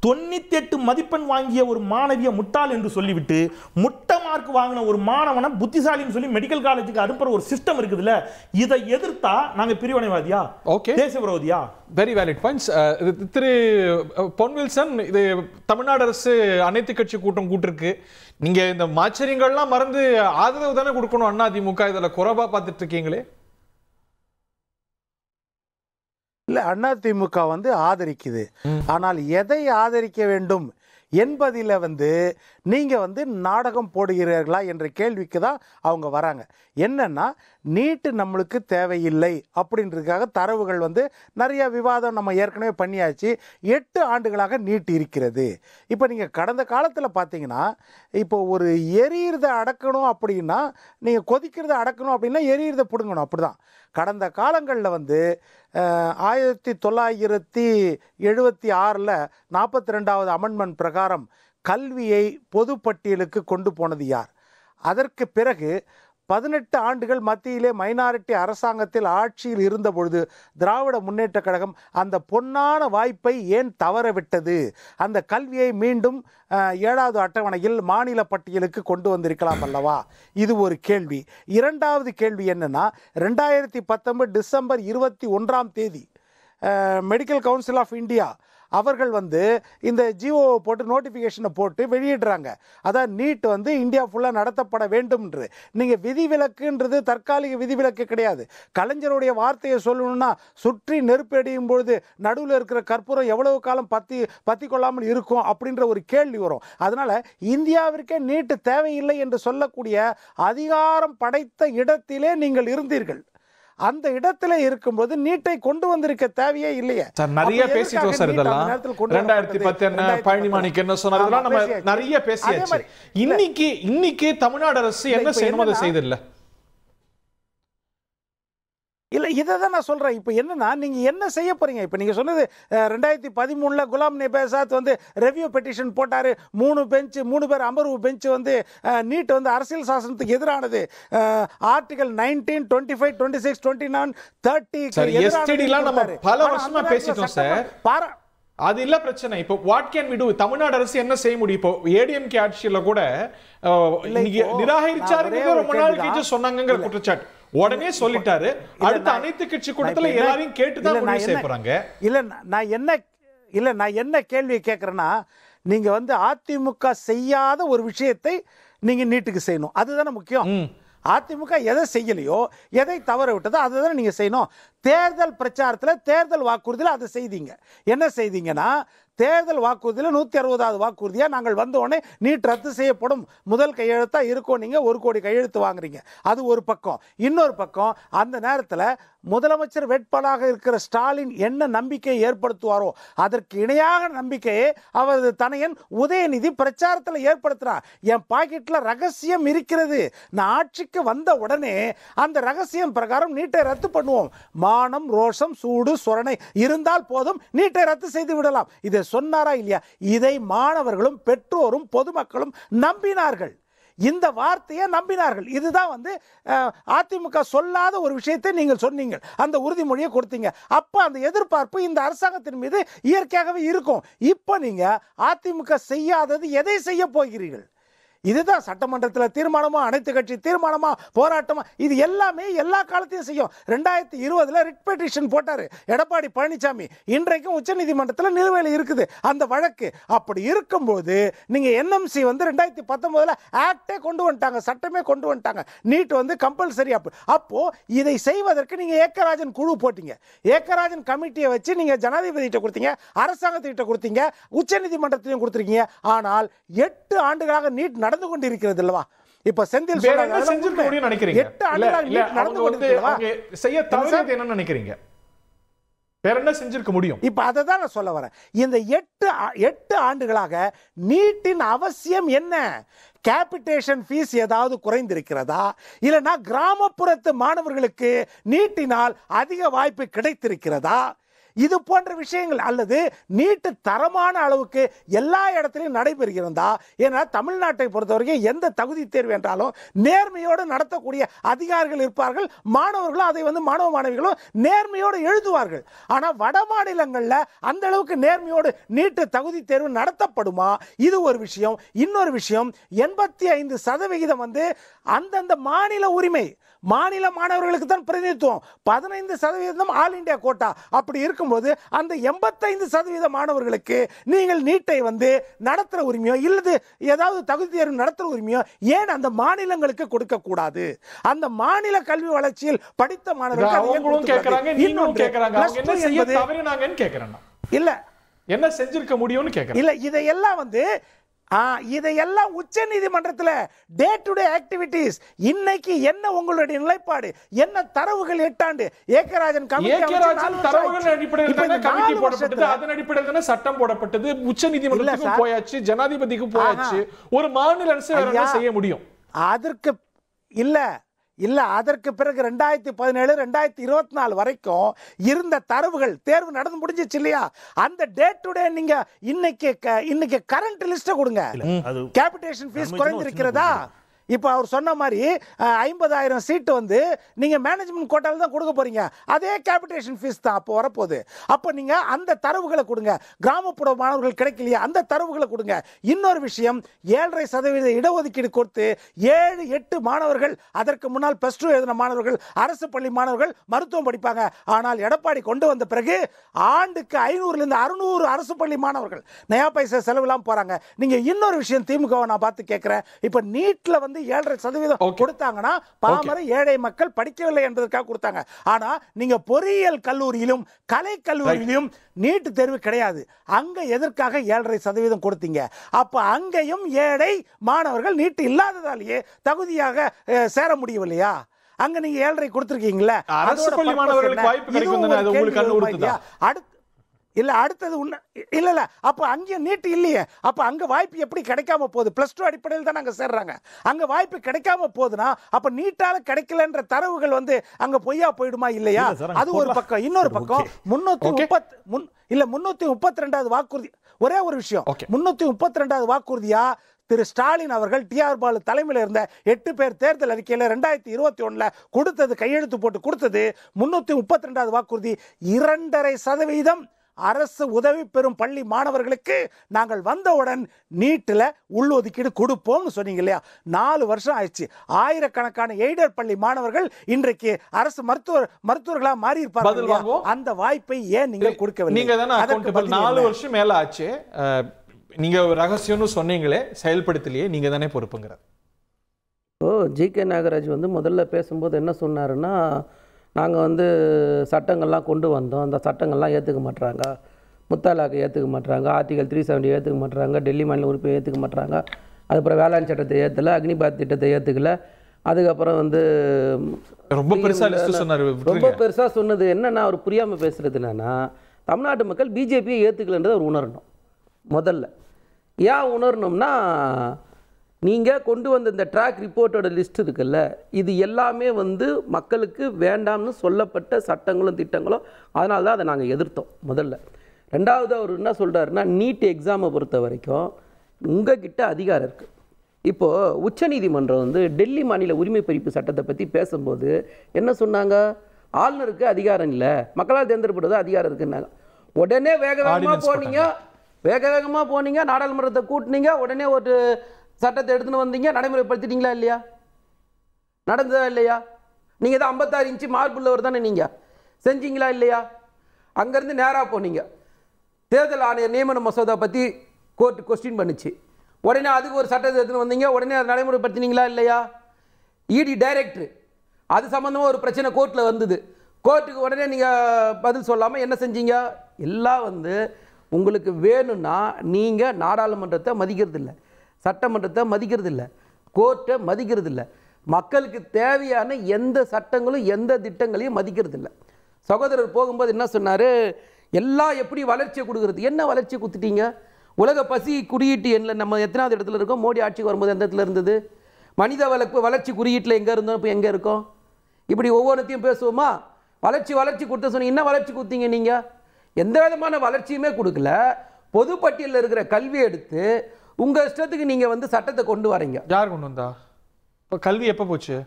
98 மதிப்பெண் வாங்கிய ஒரு மாணவிய முட்டாள் என்று சொல்லிவிட்டு முட்டை மார்க் வாங்கின ஒரு மாணவனை புத்திசாலின்னு சொல்லி மெடிக்கல் காலேஜுக்கு அனுப்புற ஒரு சிஸ்டம் இருக்குதுல்ல, இதை எதிர்த்தா நாங்க பிரிவினைவாதியா, தேச விரோதியா? Very valid points. திரு பொன்வில்சன், இது தமிழ்நாடு அரசு அனைத்து கட்சி கூட்டம் கூட்டிருக்கு. நீங்க இந்த மாச்சரியங்கள்லாம் மறந்து ஆதரவு தானே கொடுக்கணும் அதிமுக, இதுல குறைவா பார்த்துட்டு இருக்கீங்களே? இல்ல அதிமுக ஆதரிக்குது, ஆனால் எதை ஆதரிக்க வேண்டும் 80 வந்து நீங்கள் நாடகம் போடுகிறீர்களா என்ற கேள்விக்கு தான் அவங்க வராங்க. என்னன்னா நீட்டு நம்மளுக்கு தேவையில்லை அப்படின்றதுக்காக தரவுகள் நிறைய விவாதம் நம்ம ஏற்கனவே பண்ணியாச்சு. 8 ஆண்டுகளாக நீட் இருக்கிறது. இப்போ நீங்கள் கடந்த காலத்தில் பார்த்தீங்கன்னா, இப்போ ஒரு எரியிறதை அடக்கணும் அப்படின்னா, நீங்கள் கொதிக்கிறத அடக்கணும் அப்படின்னா எரியிறதை பிடுங்கணும். அப்படிதான் கடந்த காலங்களில் 1976 42வது அமெண்ட்மெண்ட் பிரகாரம் கல்வியை பொதுப்பட்டியலுக்கு கொண்டு போனது யார்? அதற்கு பிறகு 18 ஆண்டுகள் மத்தியிலே மைனாரிட்டி அரசாங்கத்தில் ஆட்சியில் இருந்த பொழுது திராவிட முன்னேற்ற கழகம் அந்த பொன்னான வாய்ப்பை ஏன் தவறவிட்டது? அந்த கல்வியை மீண்டும் 7வது அட்டவணையில் மாநில பட்டியலுக்கு கொண்டு வந்திருக்கலாம் அல்லவா? இது ஒரு கேள்வி. இரண்டாவது கேள்வி என்னன்னா, 2019 டிசம்பர் 21ஆம் தேதி மெடிக்கல் கவுன்சில் ஆஃப் இந்தியா அவர்கள் இந்த ஜிஓ போட்டு நோட்டிஃபிகேஷனை போட்டு வெளியிடுறாங்க. அதான் நீட் இந்தியா ஃபுல்லாக நடத்தப்பட வேண்டும்ன்று. நீங்கள் விதிவிலக்குன்றது தற்காலிக விதிவிலக்கு கிடையாது. கலைஞருடைய வார்த்தையை சொல்லணும்னா, சுற்றி நெருப்பு எடியும் பொழுது நடுவில் இருக்கிற கற்பூரம் எவ்வளவு காலம் பற்றி கொள்ளாமல் இருக்கும் அப்படின்ற ஒரு கேள்வி வரும். அதனால் இந்தியாவிற்கே நீட்டு தேவையில்லை என்று சொல்லக்கூடிய அதிகாரம் படைத்த இடத்திலே நீங்கள் இருந்தீர்கள். அந்த இடத்துல இருக்கும்போது நீட்டை கொண்டு வந்திருக்க தேவையே இல்லையே. நிறைய பேசிட்டோம் சார். இதெல்லாம் 2010 என்ன பழனிமாணிக்கு என்ன சொன்னார், நம்ம நிறைய பேசியாச்சு. இன்னைக்கு தமிழ்நாடு அரசு என்ன செய்யணும் அதை செய்தில்ல. இல்லை, இதை தான் நான் சொல்கிறேன். இப்போ என்னன்னா, நீங்கள் என்ன செய்ய போகிறீங்க? இப்போ நீங்கள் சொன்னது 2013 குலாம் நபி ஆசாத் ரெவ்யூ பெட்டிஷன் போட்டார். 3 பேர் அமர்வு பெஞ்ச் நீட் அரசியல் சாசனத்துக்கு எதிரானது. ஆர்டிகல் 19, 25, 26, 29, 30 பல வருஷமா பேசிட்டோம் சார். அது இல்ல பிரச்சனை. இப்போ what can we do? Tamil Nadu அரசு என்ன செய்ய முடியும்? இப்போ ஏடிஎம்கே ஆட்சியில கூட நிராகரிச்சாருங்க, ரொம்ப நாள் கழிச்சு சொன்னாங்கங்கிற குற்றச்சாட்டு உடனே சொல்லிட்டாரு. அடுத்த அனைத்து கட்சி கூட்டத்துல எல்லாரையும் கேட்டுதான் முடிவு செய்ய போறாங்க. நான் என்ன கேள்வி கேட்கறேன்னா, நீங்க அதிமுக செய்யாத ஒரு விஷயத்தை நீங்க நீட்டுக்கு செய்யணும். அதுதானே முக்கியம். அதிமுக எதை செய்யலையோ, எதை தவற விட்டதோ அதுதானே நீங்க செய்யணும். தேர்தல் பிரச்சாரத்தில் தேர்தல் வாக்குறுதியில் அதை செய்தீங்க. என்ன செய்தீங்கன்னா, தேர்தல் வாக்குறுதியில் 160வது வாக்குறுதியா நாங்கள் வந்த உடனே நீட் ரத்து செய்யப்படும் முதல் கையெழுத்தா இருக்கும். நீங்க 1 கோடி கையெழுத்து வாங்குறீங்க. அது ஒரு பக்கம். இன்னொரு பக்கம், அந்த நேரத்தில் முதலமைச்சர் வேட்பாளராக இருக்கிற ஸ்டாலின் என்ன நம்பிக்கை ஏற்படுத்துவாரோ அதற்கு இணையாக நம்பிக்கையை அவரது தனையன் உதயநிதி பிரச்சாரத்தில் ஏற்படுத்துறார். என் பாக்கெட்ல ரகசியம் இருக்கிறது, நான் ஆட்சிக்கு வந்த உடனே அந்த ரகசியம் பிரகாரம் நீட்டை ரத்து பண்ணுவோம். மானம், ரோஷம், சூடு, சொரணை இருந்தால் போதும், நீட்டை ரத்து செய்து விடலாம். இதை சொன்னாரா இல்லையா? இதை மாணவர்களும் பெற்றோரும் பொதுமக்களும் நம்பினார்கள். இந்த வார்த்தையை நம்பினார்கள். இதுதான் அதிமுக சொல்லாத ஒரு விஷயத்தை நீங்கள் சொன்னீங்க, அந்த உறுதிமொழியை கொடுத்தீங்க. அப்ப அந்த எதிர்பார்ப்பு இந்த அரசாங்கத்தின் மீது இயற்கையாகவே இருக்கும். இப்போ நீங்க அதிமுக செய்யாதது எதை செய்ய போகிறீர்கள்? இதுதான் சட்டமன்றத்தில் தீர்மானமா, அனைத்து கட்சி தீர்மானமா, போராட்டமா, இது எல்லாமே எல்லா காலத்தையும் செய்யும். 2020 ரிட் பெட்டிஷன் போட்டாரு எடப்பாடி பழனிசாமி. இன்றைக்கும் உச்சநீதிமன்றத்தில் நிலுவையில் இருக்குது அந்த வழக்கு. அப்படி இருக்கும்போது நீங்க என்எம்சி 2019 ஆக்டே கொண்டு வந்துட்டாங்க, சட்டமே கொண்டு வந்துட்டாங்க. NEET compulsory. அப்போ இதை செய்வதற்கு நீங்க ஏக்கராஜன் குழு போட்டீங்க. ஏக்கராஜன் கமிட்டியை வச்சு நீங்க ஜனாதிபதி கிட்ட கொடுத்தீங்க, அரசாங்கத்திட்ட கொடுத்தீங்க, உச்சநீதிமன்றத்திலும் கொடுத்துருக்கீங்க. ஆனால் 8 ஆண்டுகளாக நீட் நடந்து கொண்டிருக்கிறது அல்லவா? இப்ப செந்தில் நினைக்கிறீங்க 8 ஆண்டுகள் நடந்து கொண்டிருக்கிறதா? செய்ய தவறியது என்ன நினைக்கிறீங்க? வேற என்ன செஞ்சிருக்க முடியும்? இப்ப அதை தான் நான் சொல்ல வரேன். இந்த 8 ஆண்டுகளாக நீட்டின் அவசியம் என்ன? கேபிடேஷன் ஃபீஸ் ஏதாவது குறைந்திருக்கிறதா? இல்லைன்னா கிராமப்புறத்து மாணவர்களுக்கு நீட்டினால் அதிக வாய்ப்பு கிடைத்திருக்கிறதா? இது போன்ற விஷயங்கள், அல்லது நீட்டு தரமான அளவுக்கு எல்லா இடத்திலும் நடைபெறுகிறதா? ஏன்னா தமிழ்நாட்டை பொறுத்தவரைக்கும் எந்த தகுதி தேர்வு என்றாலும் நேர்மையோடு நடத்தக்கூடிய அதிகாரிகள் இருப்பார்கள். மாணவர்களும் அதை மாணவ மாணவிகளும் நேர்மையோடு எழுதுவார்கள். ஆனால் வட மாநிலங்களில் அந்த அளவுக்கு நேர்மையோடு நீட்டு தகுதி தேர்வு நடத்தப்படுமா? இது ஒரு விஷயம். இன்னொரு விஷயம், 85% அந்தந்த மாநில உரிமை, மாநில மாணவர்களுக்கு தான் பிரதிநிதித்துவம். 15% ஆல் இந்தியா கோட்டா. அப்படி இருக்கும்போது அந்த 85% மாணவர்களுக்கு நீங்கள் நீட்டை நடத்துற உரிமையோ இல்லது ஏதாவது தகுதி தேர்வு நடத்துற உரிமையோ ஏன் அந்த மாநிலங்களுக்கு கொடுக்க கூடாது? அந்த மாநில கல்வி வளர்ச்சியில் படித்த மாணவர்களுக்கு இல்ல என்ன செஞ்சிருக்க முடியும்னு கேக்குறேன். இல்ல இதையெல்லாம் வந்து இதையெல்லாம் உச்ச நீதிமன்றத்தில் டே டு டே ஆக்டிவிட்டீஸ் இன்னைக்கு என்ன உங்களுடைய நிலைப்பாடு என்ன தரவுகள் 8 ஆண்டு ஏக்கராஜன் தரவுகள் அடிப்படையில் கமிட்டி போடப்பட்டது, அதன் அடிப்படையில் தானே சட்டம் போடப்பட்டது, உச்ச நீதிமன்றத்துக்கு போயாச்சு, ஜனாதிபதிக்கு போயாச்சு. ஒரு மாநில அரசு வேற என்ன செய்ய முடியும்? அதற்கு இல்ல அதற்கு பிறகு 2017 2024 வரைக்கும் இருந்த தரவுகள் தேர்வு நடந்து முடிஞ்சிச்சு இல்லையா? அந்த டே டு டே நீங்க இன்னைக்கு கரண்ட் லிஸ்ட் கொடுங்க. கேபிடேஷன் ஃபீஸ் குறைந்திருக்கிறதா? இப்போ அவர் சொன்ன மாதிரி 50,000 சீட்டு வந்து நீங்க மேனேஜ்மெண்ட் கோட்டால தான் கொடுக்க போறீங்க. அதே கேபிடேஷன் ஃபீஸ் தான் அப்போ வரப்போகுது. அப்போ நீங்க அந்த தரவுகளை கொடுங்க. கிராமப்புற மாணவர்கள் கிடைக்கலையா அந்த தரவுகளை கொடுங்க. இன்னொரு விஷயம் 7.5% இடஒதுக்கீடு கொடுத்து 7-8 மாணவர்கள் அதற்கு முன்னால் +2 எழுதின மாணவர்கள் அரசு பள்ளி மாணவர்கள் மருத்துவம் படிப்பாங்க. ஆனால் எடப்பாடி கொண்டு வந்த பிறகு ஆண்டுக்கு 500 600 அரசு பள்ளி மாணவர்கள் நயா பைசா செலவுலாம் போறாங்க. நீங்க இன்னொரு விஷயம் திமுகவை நான் பார்த்து கேட்கிறேன். இப்ப நீட்ல வந்து 7.5% கொடுத்தாங்கன்னா பாமர ஏழை மக்கள் படிக்கவில்லை என்பதற்காக கொடுத்தாங்க. ஆனா நீங்க பொறியியல் கல்லூரியிலும் கலை கல்லூரியிலும் நீட் தேர்வு கிடையாது. அங்க எதற்காக 7.5% கொடுத்தீங்க? அப்ப அங்கேயும் ஏழை மாணவர்கள் நீட் இல்லாததாலேயே தகுதியாக சேர முடியவில்லையா? அங்க நீங்க 7.5 கொடுத்திருக்கீங்களா? அரசு பள்ளி மாணவர்களுக்கு வாய்ப்பு கிடைக்கும் தானே, அது உங்களுக்கு கண்ணு உறுத்துதா? அடுத்தது இல்ல அப்ப அங்க நீட் இல்லையே, அப்ப அங்க வாய்ப்பு எப்படி கிடைக்காம போகுது? +2 அடிப்படையில் தான் அங்க சேர்றாங்க. அங்க வாய்ப்பு கிடைக்காம போகுதுன்னா அப்ப நீட்டால கிடைக்கலன்ற தரவுகள் வந்து அங்க பொய்யா போயிடுமா இல்லையா? அது ஒரு பக்கம். இன்னொரு பக்கம் 332வது வாக்குறுதி. ஒரே ஒரு விஷயம், 332வது வாக்குறுதியா திரு ஸ்டாலின் அவர்கள் டிஆர் பாலு தலைமையில் இருந்த 8 பேர் தேர்தல் அறிக்கையில் 2021 கொடுத்தது, கையெழுத்து போட்டு கொடுத்தது 332வது வாக்குறுதி 2.5% அரசு உதவி பெறும் பள்ளி மாணவர்களுக்கு நாங்கள் வந்தவுடன் நீட்டில் உள்ஒதுக்கீடு கொடுப்போம்னு சொன்னீங்க இல்லையா? 4 வருஷம் ஆயிடுச்சு. ஆயிரக்கணக்கான எய்டட் பள்ளி மாணவர்கள் இன்றைக்கு அரசு மருத்துவர்களா மாறி இருப்பாங்க. அந்த வாய்ப்பை ஏன் நீங்க கொடுக்கவில்லை? நீங்க தானே 4 வருஷம் மேல ஆச்சு. நீங்க ரகசியம்னு சொன்னீங்களே, செயல்படுத்தலையே, நீங்க தானே பொறுப்புங்கிறார். இப்போ ஜி.கே. நாகராஜ் வந்து முதல்ல பேசும்போது என்ன சொன்னாருன்னா, நாங்கள் வந்து சட்டங்கள்லாம் கொண்டு வந்தோம், அந்த சட்டங்கள்லாம் ஏற்றுக்க மாட்டுறாங்க, முத்தலாக்கு ஏற்றுக்க மாட்டுறாங்க, ஆர்டிகல் 370 ஏற்றுக்க மாட்டுறாங்க, டெல்லி மாநில உறுப்பை ஏற்றுக்க மாட்டுறாங்க, அதுக்கப்புறம் வேளாண் சட்டத்தை ஏற்றலை, அக்னிபாத் திட்டத்தை ஏற்றுக்கல, அதுக்கப்புறம் வந்து ரொம்ப பெருசாக சொன்னது என்னன்னா, அவர் புரியாமல் பேசுகிறது என்னன்னா, தமிழ்நாட்டு மக்கள் பிஜேபியை ஏற்றுக்கலன்றதை அவர் உணரணும். முதல்ல ஏன் உணரணும்னா, நீங்கள் கொண்டு வந்த இந்த ட்ராக் ரிப்போர்ட்டோட லிஸ்ட் இருக்குல்ல, இது எல்லாமே வந்து மக்களுக்கு வேண்டாம்னு சொல்லப்பட்ட சட்டங்களும் திட்டங்களும். அதனால தான் அதை நாங்கள் எதிர்த்தோம் முதல்ல. ரெண்டாவது அவர் என்ன சொல்கிறாருன்னா, நீட் எக்ஸாமை பொறுத்த வரைக்கும் உங்ககிட்ட அதிகாரம் இருக்குது. இப்போது உச்சநீதிமன்றம் வந்து டெல்லி மாநில உரிமை பறிப்பு சட்டத்தை பற்றி பேசும்போது என்ன சொன்னாங்க? ஆளுநருக்கு அதிகாரம் இல்லை, மக்களால் தேர்ந்தெடுப்பது அதிகாரம் இருக்குன்னாங்க. உடனே வேக வேகமாக போனீங்க, நாடாளுமன்றத்தை கூட்டினீங்க, உடனே ஒரு சட்டத்தை எடுத்துன்னு வந்தீங்க, நடைமுறைப்படுத்திட்டீங்களா இல்லையா? நடந்ததா இல்லையா? நீங்கள் தான் 56 இன்ச்சு மார்புள்ளவர் தானே, நீங்கள் செஞ்சீங்களா இல்லையா? அங்கேருந்து நேராக போனீங்க, தேர்தல் ஆணையர் நியமன மசோதா பற்றி கோர்ட்டு கொஸ்டின் பண்ணிச்சு, உடனே அதுக்கு ஒரு சட்டத்தை எடுத்துன்னு வந்தீங்க, உடனே அதை நடைமுறைப்படுத்தினீங்களா இல்லையா? இடி டைரக்டர் அது சம்மந்தமாக ஒரு பிரச்சனை கோர்ட்டில் வந்தது, கோர்ட்டுக்கு உடனே நீங்கள் பதில் சொல்லாமல் என்ன செஞ்சீங்க? எல்லாம் வந்து உங்களுக்கு வேணும்னா நீங்கள் நாடாளுமன்றத்தை மதிக்கிறதில்லை, சட்டமன்றத்தை மதிக்கிறதில்லை, கோர்ட்டை மதிக்கிறதில்லை, மக்களுக்கு தேவையான எந்த சட்டங்களும் எந்த திட்டங்களையும் மதிக்கிறதில்லை. சகோதரர் போகும்போது என்ன சொன்னார்? எல்லாம் எப்படி வளர்ச்சியை கொடுக்குறது? என்ன வளர்ச்சியை கொடுத்துட்டீங்க? உலக பசி குறியீட்டு எண்ணில் நம்ம எத்தனாவது இடத்துல இருக்கோம்? மோடி ஆட்சிக்கு வரும்போது எந்த இடத்துல இருந்தது? மனித வளர்ச்சி குறியீட்டில் எங்கே இருந்தோம், இப்போ எங்கே இருக்கோம்? இப்படி ஒவ்வொன்றத்தையும் பேசுவோமா? வளர்ச்சி கொடுத்த சொன்னீங்க, என்ன வளர்ச்சி கொடுத்தீங்க? நீங்கள் எந்த விதமான வளர்ச்சியுமே கொடுக்கல. பொதுப்பட்டியலில் இருக்கிற கல்வியை எடுத்து உங்கள் இஷ்டத்துக்கு நீங்கள் வந்து சட்டத்தை கொண்டு வரீங்க. யார் கொண்டு வந்தா? இப்போ கல்வி எப்போ போச்சு?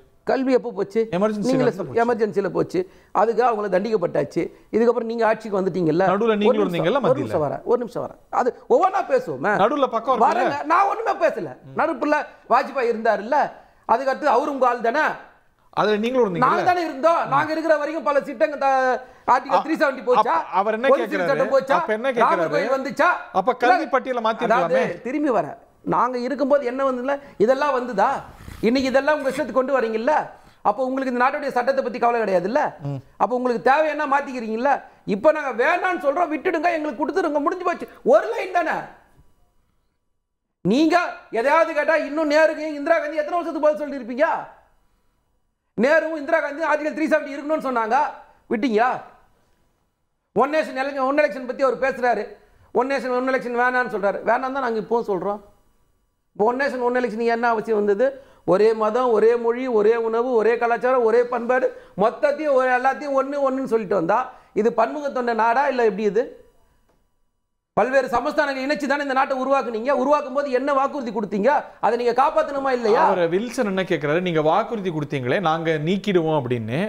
எமர்ஜென்சியில் போச்சு, அதுக்கு அவங்கள தண்டிக்கப்பட்டாச்சு. இதுக்கப்புறம் நீங்கள் ஆட்சிக்கு வந்துட்டீங்கல்ல, ஒரு நிமிஷம் வரேன், அது ஒவ்வொன்றா பேசுவோம். நான் ஒன்றுமே பேசல. நடுப்புல வாஜ்பாய் இருந்தாருல்ல, அதுக்கடுத்து அவரு உங்க ஆள் தானே, அதுல நீங்களும் நாங்க தானே இருந்தோம். நாங்க இருக்கிற வரைக்கும் பல திட்டங்கள் ஆர்டிகல் 370 போச்சா, அவர் என்ன கேக்குறாரு? அப்ப என்ன கேக்குறாரு? வந்துச்சா? அப்ப கல்வி பட்டியலை மாத்திரலாமே. திரும்பி வர நாங்க இருக்கும்போது என்ன வந்ததுல இதெல்லாம் வந்துதா? இன்னைக்கு இதெல்லாம் உங்க இஷ்டத்துக்கு கொண்டு வரீங்கல்ல, அப்போ உங்களுக்கு இந்த நாட்டுடைய சட்டத்தை பத்தி கவலை கிடையாது இல்ல? அப்போ உங்களுக்கு தேவையான மாத்திக்கிறீங்கல்ல? இப்போ நாங்க வேணாம்னு சொல்றோம், விட்டுடுங்க, எங்களுக்கு கொடுத்துருங்க, முடிஞ்சு போச்சு. ஒரு லைன் தானே. நீங்க எதையாவது கேட்டா இன்னும் நேருக்கு இந்திரா காந்தி எத்தனை வருஷத்துக்கு பதில் சொல்லியிருப்பீங்க? நேருவும் இந்திரா காந்தி ஆர்டிகல் 370 இருக்கணும்னு சொன்னாங்க, விட்டீங்க. ஒன் எலெக்ஷன் பத்தி அவர் பேசுறாரு, ஒன் எலெக்ஷன் வேணான்னு சொல்றாரு. வேணாம் தான் நாங்க இப்போவும் சொல்றோம். இப்போ ஒன் எலெக்ஷன் என்ன அவசியம் வந்தது? ஒரே மதம், ஒரே மொழி, ஒரே உணவு, ஒரே கலாச்சாரம், ஒரே பண்பாடு, மொத்தத்தையும் எல்லாத்தையும் ஒன்றுன்னு சொல்லிட்டு வந்தா இது பன்முகத்தொண்ட நாடா இல்லை எப்படி? இது பல்வேறு சமஸ்தானங்கள் இணைச்சு தானே இந்த நாட்டை உருவாக்குனீங்க. உருவாக்கும் போது என்ன வாக்குறுதி கொடுத்தீங்க? அதை நீங்க காப்பாற்றணுமா இல்லையா? வில்சன் என்ன கேட்கிறாரு, நீங்க வாக்குறுதி கொடுத்தீங்களே நாங்க நீக்கிடுவோம் அப்படின்னு.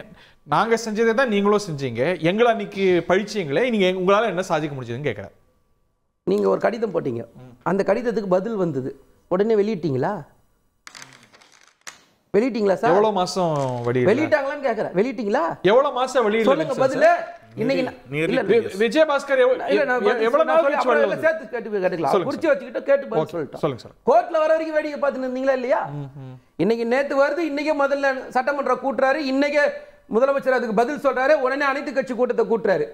நாங்க செஞ்சதை தான் நீங்களும் செஞ்சீங்க, எங்களை அன்னைக்கு பழிச்சீங்களே, நீங்க உங்களால என்ன சாதிக்க முடிஞ்சதுன்னு கேட்கிறாரு. நீங்க ஒரு கடிதம் போட்டீங்க, அந்த கடிதத்துக்கு பதில் வந்தது, உடனே வெளியிட்டீங்களா? வெளியிட்டீங்களா சார்? எவ்வளவு மாசம் வெளியிட்டாங்களான்னு கேக்குறேன். வெளியிட்டீங்களா? எவ்வளவு மாசம் வெளியில சொல்லுங்க பதில். இன்னைக்கு விஜயபாஸ்கர் எவ்வளவு நாள் சேர்த்து கேட்டுக்கலாம், குறிச்சு வச்சுக்கிட்டு கேட்டு பதில் சொல்லிட்டோம். சொல்லுங்க சார். கோர்ட்ல வர வரைக்கும் வேடிக்கை பார்த்துட்டு இருந்தீங்களா இல்லையா? இன்னைக்கு நேத்து வருது, இன்னைக்கு முதல்ல சட்டமன்றம் கூட்டுறாரு, இன்னைக்கு முதலமைச்சர் அதுக்கு பதில் சொல்றாரு, உடனே அனைத்து கட்சி கூட்டத்தை கூட்டுறாரு.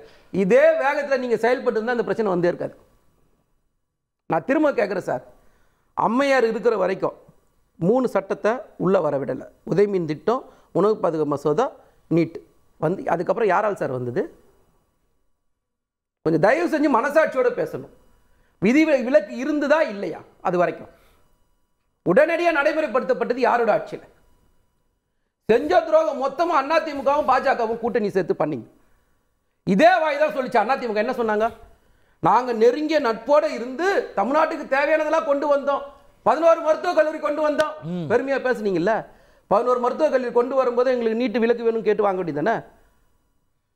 இதே வேகத்துல நீங்க செயல்பட்டு இருந்தா அந்த பிரச்சனை வந்தே இருக்காது. நான் திரும்ப கேட்கிறேன் சார், அம்மையார் இருக்கிற வரைக்கும் 3 சட்டத்தை உள்ள வர விடலை. உதயமின் திட்டம், உணவு பாதுகாப்பு மசோதா, நீட் வந்து அதுக்கப்புறம் யாரால் சார் வந்தது? கொஞ்சம் தயவு செஞ்சு மனசாட்சியோட பேசணும். விதி விலக்கு இருந்ததா இல்லையா? அது வரைக்கும் உடனடியாக நடைமுறைப்படுத்தப்பட்டது யாரோட ஆட்சியில்? செஞ்ச துரோகம் மொத்தமா அதிமுகவும் பாஜகவும் கூட்டணி சேர்த்து பண்ணீங்க. இதே வாய் தான் சொல்லிச்சு அதிமுக. என்ன சொன்னாங்க? நாங்க நெருங்கிய நட்போட இருந்து தமிழ்நாட்டுக்கு தேவையானதெல்லாம் கொண்டு வந்தோம், 11 மருத்துவக் கல்லூரி கொண்டு வந்தோம். பெருமையா பேசுனீங்கல்ல. 11 மருத்துவக் கல்லூரி கொண்டு வரும்போது எங்களுக்கு நீட்டு விலக்கு வேணும் கேட்டு வாங்க வேண்டியதானே?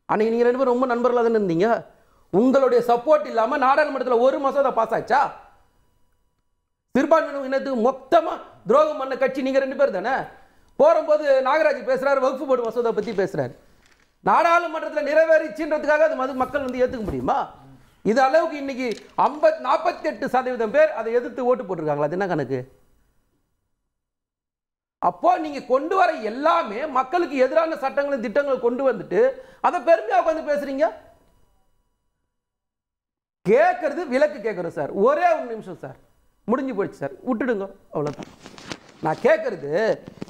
அன்னைக்கு நீங்க 2 பேரும் ரொம்ப நண்பர்களாக தானே இருந்தீங்க. உங்களுடைய சப்போர்ட் இல்லாம நாடாளுமன்றத்தில் ஒரு மசோதா பாஸ் ஆச்சா? சிறுபான்மையினர் இனத்துக்கு மொத்தமா துரோகம் பண்ண கட்சி நீங்க 2 பேர் தானே. போகும்போது நாகராஜ் பேசுறாரு, வகுப்பு போர்டு மசோதா பத்தி பேசுறாரு. நாடாளுமன்றத்தில் நிறைவேறிச்சுன்றதுக்காக அது மக்கள் வந்து ஏத்துக்க முடியுமா? இது அளவுக்கு இன்னைக்கு 48% பேர் அதை எதிர்த்து ஓட்டு போட்டிருக்காங்களா? அது என்ன கணக்கு? அப்போ நீங்க கொண்டு வர எல்லாமே மக்களுக்கு எதிரான சட்டங்களும் திட்டங்களும் கொண்டு வந்துட்டு அதை பெருமையா உட்காந்து பேசுறீங்க. கேட்கறது விலக்கு கேட்கறோம் சார். ஒரே 1 நிமிஷம் சார், முடிஞ்சு போயிடுச்சு சார், விட்டுடுங்க, அவ்வளவுதான். நான் கேட்கறது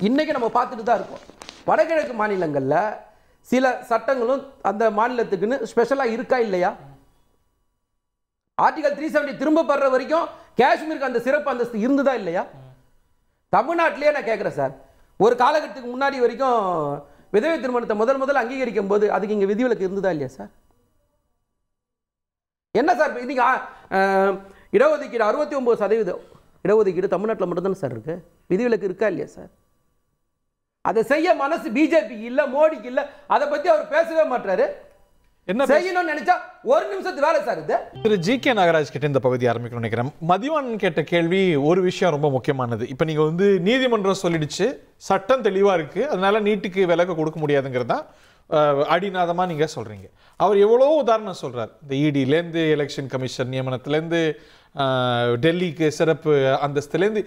இன்னைக்கு நம்ம பார்த்துட்டு தான் இருக்கோம். வடகிழக்கு மாநிலங்கள்ல சில சட்டங்களும் அந்த மாநிலத்துக்குன்னு ஸ்பெஷலா இருக்கா இல்லையா? ஆர்டிகல் 370 திரும்ப பெற வரைக்கும் காஷ்மீருக்கு அந்த சிறப்பு அந்தஸ்து இருந்ததா இல்லையா? தமிழ்நாட்டிலேயே நான் கேட்கிறேன் சார், ஒரு காலகட்டத்துக்கு முன்னாடி வரைக்கும் விதவை திருமணத்தை முதல்ல அங்கீகரிக்கும் போது அதுக்கு இங்க விதிவிலக்கு இருந்ததா இல்லையா சார்? என்ன சார் இன்னைக்கு இடஒதுக்கீடு 69% இடஒதுக்கீடு தமிழ்நாட்டில் மட்டும்தானே சார் இருக்கு. விதிவிலக்கு இருக்கா இல்லையா சார்? அதை செய்ய மனசு பிஜேபி இல்ல, மோடிக்கு இல்ல, அதை பத்தி அவர் பேசவே மாட்டாரு. என்ன செய்யணும்னு நினைச்சா 1 நிமிஷத்து வேலை சார் இது. திரு ஜி.கே. நாகராஜ் கிட்ட இந்த பகுதி ஆரம்பிக்கணும்னு நினைக்கிறேன். மதிவாணன் கேட்ட கேள்வி ஒரு விஷயம் ரொம்ப முக்கியமானது. இப்போ நீங்க வந்து நீதிமன்றம் சொல்லிடுச்சு, சட்டம் தெளிவா இருக்கு, அதனால நீட்டுக்கு விலக்கு கொடுக்க முடியாதுங்கிறதா அடிநாதமா நீங்க சொல்றீங்க. அவர் எவ்வளவோ உதாரணம் சொல்றார். இந்த இடிலேருந்து எலெக்ஷன் கமிஷன் நியமனத்திலேருந்து டெல்லிக்கு சிறப்பு அந்தஸ்துலேருந்து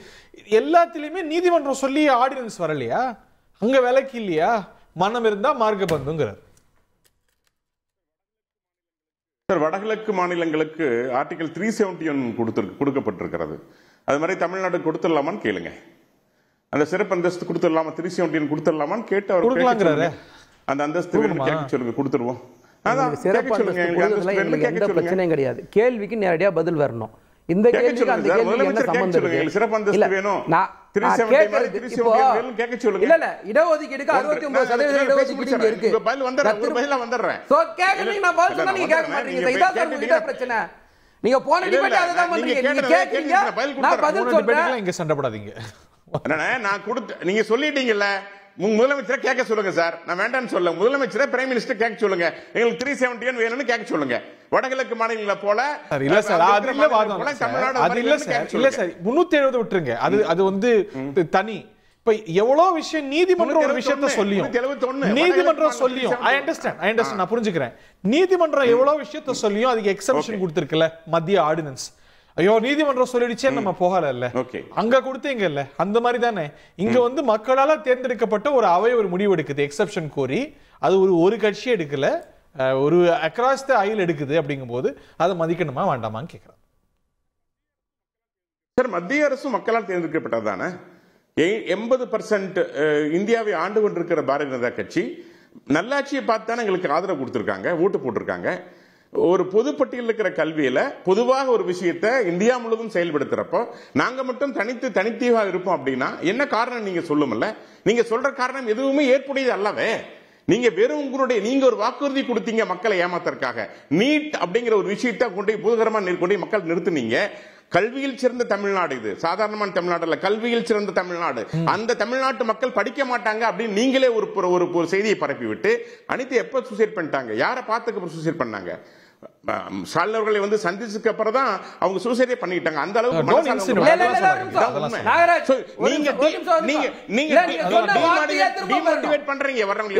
எல்லாத்திலையுமே நீதிமன்றம் சொல்லி ஆர்டினன்ஸ் வரலையா? அங்க விலக்கு இல்லையா? மனம் இருந்தா மார்க்க பந்துங்கிறார். சார், வடகிழக்கு மாநிலங்களுக்கு ஆர்டிகல் 371 கொடுக்கப்பட்டிருக்கிறது. அது மாதிரி தமிழ்நாடு கொடுத்துடலாமான்னு கேளுங்க. அந்த சிறப்பு அந்தஸ்து கொடுத்துடலாமா, 371 கொடுத்துடலாமான்னு கேட்டு அவர் கொடுக்கலாங்கிறாரு. அந்த அந்தஸ்து கேட்க சொல்லுங்க, கொடுத்துருவோம். சிறப்பு எந்த பிரச்சனையும் கிடையாது. கேள்விக்கு நேரடியா பதில் வரணும். இந்த கேள்விக்கு அந்த கேள்விக்கு என்ன சம்பந்தம் இருக்கு? சிறப்பு அந்தஸ்து வேணும், இல்ல இல்ல இடஒதுக்கீடுக்கு 69% இடஒதுக்கீடு இருக்கு. பதில் வந்துடுறேன். சோ கேக்குறீங்க, நான் பதில் சொன்னா நீங்க கேட்க மாட்டீங்க. இதான் சார் உங்க பிரச்சனை. நீங்க போன டிபேட் அததான் பண்றீங்க. நீங்க கேக்குறீங்க, நான் பதில் சொல்றேன். இங்க சண்டை போடாதீங்க. நான் கொடுத்து நீங்க சொல்லிட்டீங்கல்ல, முதலமைச்சரை கேட்க சொல்லுங்க சார். நான் வேண்டாம்னு சொல்ல, முதலமைச்சரை பிரைம் மினிஸ்டர் கேட்க சொல்லுங்க. எங்களுக்கு 371 வேணும்னு கேட்க சொல்லுங்க. வடகிழக்கு மாநிலங்களை போல இல்ல சார், அது இல்ல வாதம். அது இல்ல சார், இல்ல சார், 370 விட்டுருங்க. அது வந்து தனி. இப்ப எவ்வளவு விஷயம் நீதிமன்றம் ஒரு விஷயத்தை சொல்லியும், நீதிமன்றம் சொல்லியும், ஐ அண்டர்ஸ்டாண்ட், நான் புரிஞ்சுக்கிறேன். நீதிமன்றம் எவ்வளவு விஷயத்தை சொல்லியும் அதுக்கு எக்ஸெப்ஷன் கொடுத்திருக்குல்ல மத்திய ஆர்டினன்ஸ். ஐயோ நீதிமன்றம் சொல்லிடுச்சே நம்ம போகல இல்ல, அங்க கொடுத்தீங்க இல்ல, அந்த மாதிரி தானே இங்க வந்து மக்களால தேர்ந்தெடுக்கப்பட்ட ஒரு அவை ஒரு முடிவு எடுக்குது எக்ஸெப்ஷன் கோரி. அது ஒரு கட்சி எடுக்கல, ஒரு அக்ராஸ் த ஐல் எடுக்குது அப்படிங்கும்போது அதை மதிக்கணுமா வேண்டாமான்னு கேட்குறேன். சார், மத்திய அரசு மக்களால் தேர்ந்தெடுக்கப்பட்டது தானே. 80% இந்தியாவை ஆண்டு கொண்டிருக்கிற பாரதிய ஜனதா கட்சி நல்லாட்சியை பார்த்து தானே எங்களுக்கு ஆதரவு கொடுத்துருக்காங்க, ஓட்டு போட்டிருக்காங்க. ஒரு பொதுப்பட்டியல் இருக்கிற கல்வியில பொதுவாக ஒரு விஷயத்தை இந்தியா முழுவதும் செயல்படுத்துறப்போ நாங்க மட்டும் தனித்தீவா இருப்போம் அப்படின்னா என்ன காரணம் நீங்க சொல்லுமல்ல. நீங்க சொல்ற காரணம் எதுவுமே ஏற்புடையது அல்லவே. நீங்க வெறும் உங்களுடைய நீங்க ஒரு வாக்குறுதி கொடுத்தீங்க மக்களை ஏமாத்துறதுக்காக. நீட் அப்படிங்கிற ஒரு விஷயத்தை கொண்டு புதுகரமா கொண்டு மக்கள் நிறுத்துனீங்க. கல்வியில் சிறந்த தமிழ்நாடு இது, சாதாரணமான தமிழ்நாடு அல்ல, கல்வியில் சிறந்த தமிழ்நாடு. அந்த தமிழ்நாட்டு மக்கள் படிக்க மாட்டாங்க அப்படின்னு நீங்களே ஒரு செய்தியை பரப்பி விட்டு அனிதா எப்ப சூசைட் பண்ணிட்டாங்க, யாரை பார்த்துக்கு சூசைட் பண்ணாங்க? ஸ்டாலின் அவர்களை வந்து சந்திச்சதுக்கு அப்புறம் தான் அவங்க சூசைடே பண்ணிட்டாங்க. அந்த அளவுக்கு பண்றீங்க வர்றவங்க.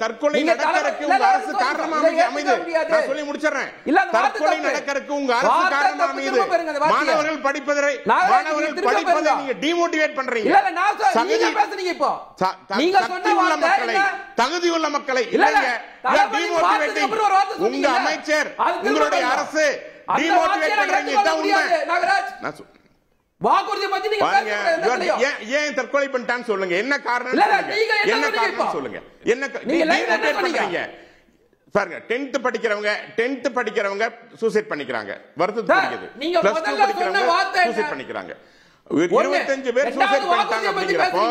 தற்கொலை நடக்கிறதுக்கு உங்க அரசு காரணமா அமைது. நான் சொல்லி முடிச்சிடறேன். தற்கொலை நடக்கிறதுக்கு உங்க அரசு காரணமா அமைது. மாணவர்கள் படிப்பதை நீங்க டிமோட்டிவேட் பண்றீங்க. தகுதியுள்ள மக்களை உங்க அமைச்சர் உங்களுடைய அரசு டிமோட்டிவேட் பண்றீங்க. ஏன் தற்கொலை பண்ணிட்டான்னு சொல்லுங்க. என்ன காரணம் சொல்லுங்க. என்ன பாருங்க, 10th படிக்கிறவங்க சூசைட் பண்ணிக்கிறாங்க, வருத்தத்துக்கு. பிளஸ் 2 படிக்கிறவங்க சூசைட் பண்ணிக்கிறாங்க. 25 பேர் சூசைட் பண்ணிட்டாங்க அப்படிங்கிறப்போ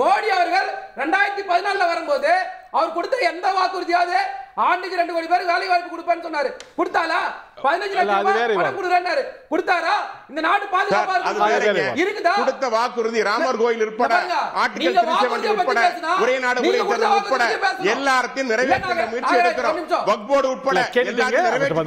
மோடி அவர்கள் 2014 வரும்போது அவர் கொடுத்த எந்த வாக்குறுதியாவது ஆண்டுக்கு 2 கோடி பேருக்கு வேலை வாய்ப்பு கொடுப்பேன்னு சொன்னாரு. கொடுத்தாரா? 15 லட்சம் பணம் கொடுறாரு. கொடுத்தாரா? இந்த நாடு பாதுகாப்பா இருக்குதா? கொடுத்த வாக்குறுதி ராமர் கோயில் உட்பட ஆர்டிகல் 370 உட்பட ஒரே நாடு ஒரே தேர்தல் உட்பட எல்லாத்தையும் நிறைவேற்ற முயற்சி எடுக்கிறோம். வக்ஃப் போர்டு உட்பட எல்லாத்தையும் நிறைவேற்ற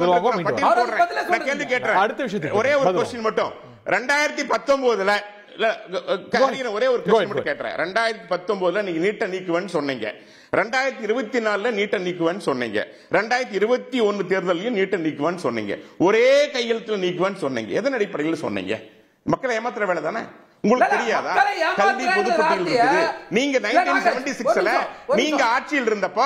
கேள்வி கேட்கிறேன். அடுத்த விஷயத்துக்கு ஒரே ஒரு क्वेश्चन மட்டும். 2019 ஒரே ஒரு क्वेश्चन மட்டும் கேட்கிறேன். 2019 நீங்க நீட்ட நீக்குவேன்னு சொன்னீங்க. 2024 நீட்ட நீக்குவேன்னு சொன்னீங்க. 2021 தேர்தலையும் நீட்ட நீக்குவேன்னு சொன்னீங்க. ஒரே கையெழுத்துல நீக்குவேன்னு சொன்னீங்க. எதன் அடிப்படையில் சொன்னீங்க? மக்களை ஏமாத்துற வேலை தானே. உங்களுக்கு தெரியாதா? கல்வி பொதுப்பட்டியல் இருக்குது. நீங்க 1976ல நீங்க ஆட்சியில் இருந்தப்போ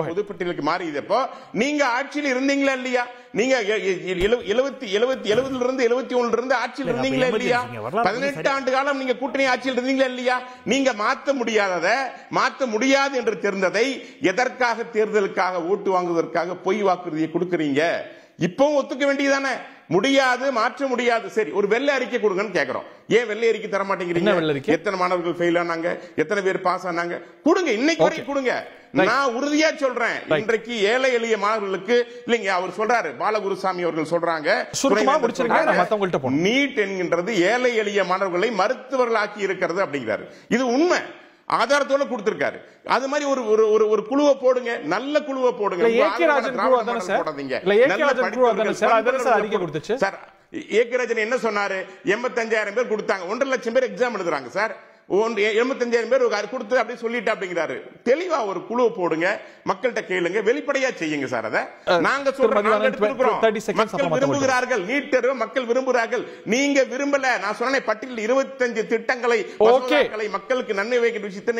பொதுப்பட்டியலுக்கு மாறியதப்போ நீங்க ஆட்சியில் இருந்தீங்களா இல்லையா? நீங்க 71 ஆட்சியில் இருந்தீங்களா இல்லையா? 18 ஆண்டு காலம் நீங்க கூட்டணி ஆட்சியில் இருந்தீங்களா இல்லையா? நீங்க மாற்ற முடியாது என்று தெரிந்ததை எதற்காக தேர்தலுக்காக ஓட்டு வாங்குவதற்காக பொய் வாக்குறுதியை கொடுக்கறீங்க? இப்பவும் ஒத்துக்க வேண்டியதானே? முடியாது, மாற்ற முடியாது. சரி, ஒரு வெள்ளை அறிக்கை கொடுங்கன்னு கேக்குறோம். ஏன் வெள்ளை அறிக்கை தர மாட்டேங்கிறீங்க? எத்தனை மாணவர்கள் ஃபெயில் ஆனாங்க, எத்தனை பேர் பாஸ் ஆனாங்க, கொடுங்க. இன்னைக்கு வரைக்கும் கொடுங்க. நான் உறுதியா சொல்றேன், இன்றைக்கு ஏழை எளிய மாணவர்களுக்கு இல்லைங்க. அவர் சொல்றாரு, பாலகுருசாமி அவர்கள் சொல்றாங்க, நீட் என்கின்றது ஏழை எளிய மாணவர்களை மருத்துவர்கள் ஆக்கி இருக்கிறது அப்படிங்கிறாரு. இது உண்மை, ஆதாரத்தோட கொடுத்திருக்காரு. அது மாதிரி ஒரு குழுவை போடுங்க, நல்ல குழுவை போடுங்க. ஏகராஜன் என்ன சொன்னாரு? 85,000 பேர் கொடுத்தாங்க, 1.5 லட்சம் பேர் எக்ஸாம் எழுதுறாங்க சார். 75,000 பேர் கொடுத்து அப்படி சொல்லிட்டு அப்படிங்கிறாரு. தெளிவா ஒரு குழுவை போடுங்க, மக்கள்கிட்ட கேளுங்க, வெளிப்படையா செய்யுங்க சார். அதை நாங்க சொல்றோம், மக்கள் விரும்புகிறார்கள். நீட் தேர்வு மக்கள் விரும்புகிறார்கள். நீங்க விரும்பல. நான் சொன்னேன், பட்டியலில் 25 திட்டங்களை மக்களுக்கு நன்மை வைக்கிற விஷயத்தை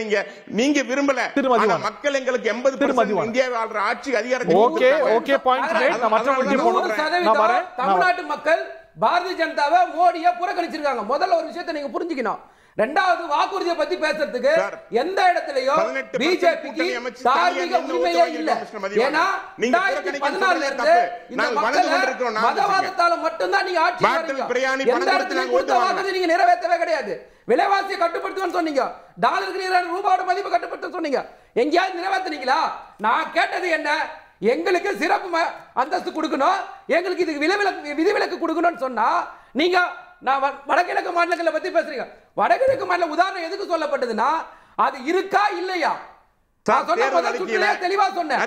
நீங்க விரும்பல. மக்கள் எங்களுக்கு 80% இந்தியாவை ஆள்ற ஆட்சி அதிகாரத்தை தமிழ்நாட்டு மக்கள் பாரதிய ஜனதாவை மோடியை புறக்கணிச்சிருக்காங்க. முதல்ல ஒரு விஷயத்தை நீங்க புரிஞ்சுக்கணும். ரெண்டாவது, வாக்குறுதியை பத்தி பேசுறதுக்கு எந்த இடத்துலயும் பிஜேபிக்கு தார்மீக உரிமையே இல்ல. ஏன்னா 2014 இருந்து இந்த மக்கள் மதவாதத்தால மட்டும்தான் நீங்க ஆட்சி வரீங்க. எந்த இடத்துலயும் கொடுத்த வாக்குறுதி நீங்க நிறைவேற்றவே கிடையாது. விலைவாசியை கட்டுப்படுத்துவேன்னு சொன்னீங்க, டாலருக்கு நிகரான ரூபாயோட மதிப்பு கட்டுப்படுத்த சொன்னீங்க. எங்கேயாவது நிறைவேற்றினீங்களா? நான் கேட்டது என்ன? எங்களுக்கு சிறப்பு அந்தஸ்து கொடுக்கணும், எங்களுக்கு இதுக்கு விதிவிலக்கு கொடுக்கணும்னு சொன்னா நீங்க நான் வடகிழக்கு மாநிலங்களை பத்தி பேசுறீங்க. வடகிழக்கு மாநில உதாரணம் எதுக்கு சொல்லப்பட்டதுன்னா அது இருக்கா இல்லையா? தெளிவா சொன்னேன்.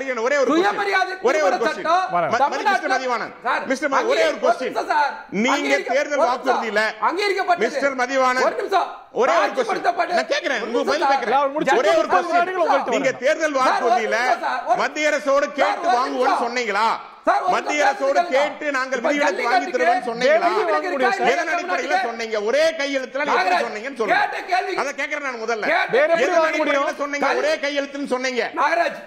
மத்திய அரசோடு கேட்டு வாங்குவோம் சொன்னீங்களா? சார், ஒரு மத்திய அரசோடு கேள்வி கேட்டு நாங்கள் இப்ப விதிவிலக்கு வாங்கி ஜல்லிக்கட்டுக்கு தருவோம்னு சொன்னீங்களா? ஜல்லிக்கட்டுக்கு இருக்காங்க. எதன் அடிப்படையில் சொன்னீங்க? ஒரே கையெழுத்துல நீங்க எப்படி சொன்னீங்கன்னு சொல்லுங்க. கேட்ட கேள்வி அத கேக்குறேன் நான் முதல்ல. வேற எப்படி எதன் வாங்க முடியும்? அடிப்படையில் சொன்னீங்க? ஒரே கையெழுத்துன்னு சொன்னீங்க. நாகராஜ்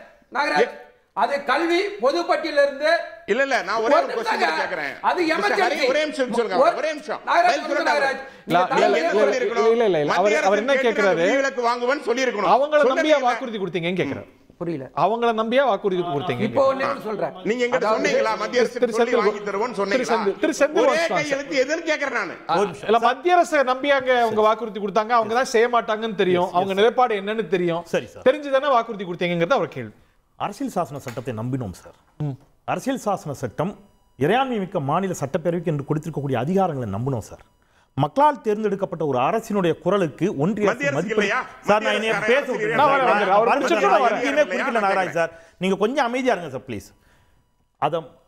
அது கல்வி பொதுப்பட்டியல இருந்து இல்ல நான் ஒரே ஒரு क्वेश्चन கேக்குறேன். அது எமர்ஜென்சி. ஒரே நிமிஷம் சொல்லுங்க. ஒரே நிமிஷம். நாகராஜ் அவர் என்ன கேக்குறாரு? விதிவிலக்கு வாங்குவேன்னு சொல்லி இருக்கணும். அவங்கள நம்பியா வாக்குறுதி கொடுத்தீங்கன்னு கேக்குறாரு. புரியல. அவங்கள நம்பியா வாக்குறுதி கொடுத்தீங்க. இப்போ ஒண்ணே சொல்றேன். நீங்க எங்க சொன்னீங்களா மத்திய அரசு சொல்லி வாங்கி தருவோம்னு சொன்னீங்களா? ஒரே கையெழுத்து எதுன்னு கேக்குறேன் நானு. இல்ல மத்திய அரசு நம்பியாங்க அவங்க வாக்குறுதி கொடுத்தாங்க. அவங்க தான் செய்ய மாட்டாங்கன்னு தெரியும். அவங்க நிலைப்பாடு என்னன்னு தெரியும். தெரிஞ்சுதானே வாக்குறுதி கொடுத்தீங்கங்கிறது அவர் கேள்வி. அரசியல் சாசன சட்டத்தை நம்பினோம் சார். அரசியல் சாசன சட்டம் இறையாண்மை மிக்க மாநில சட்டப்பேரவைக்கு என்று கொடுத்திருக்கக்கூடிய அதிகாரங்களை நம்பினோம் சார். மக்களால் தேர்ந்தெடுக்கப்பட்ட ஒரு அரசினுடைய குரலுக்கு ஒன்றிய நாகராஜ் சார், நீங்க கொஞ்சம் அமைதியா இருங்க சார் ப்ளீஸ்.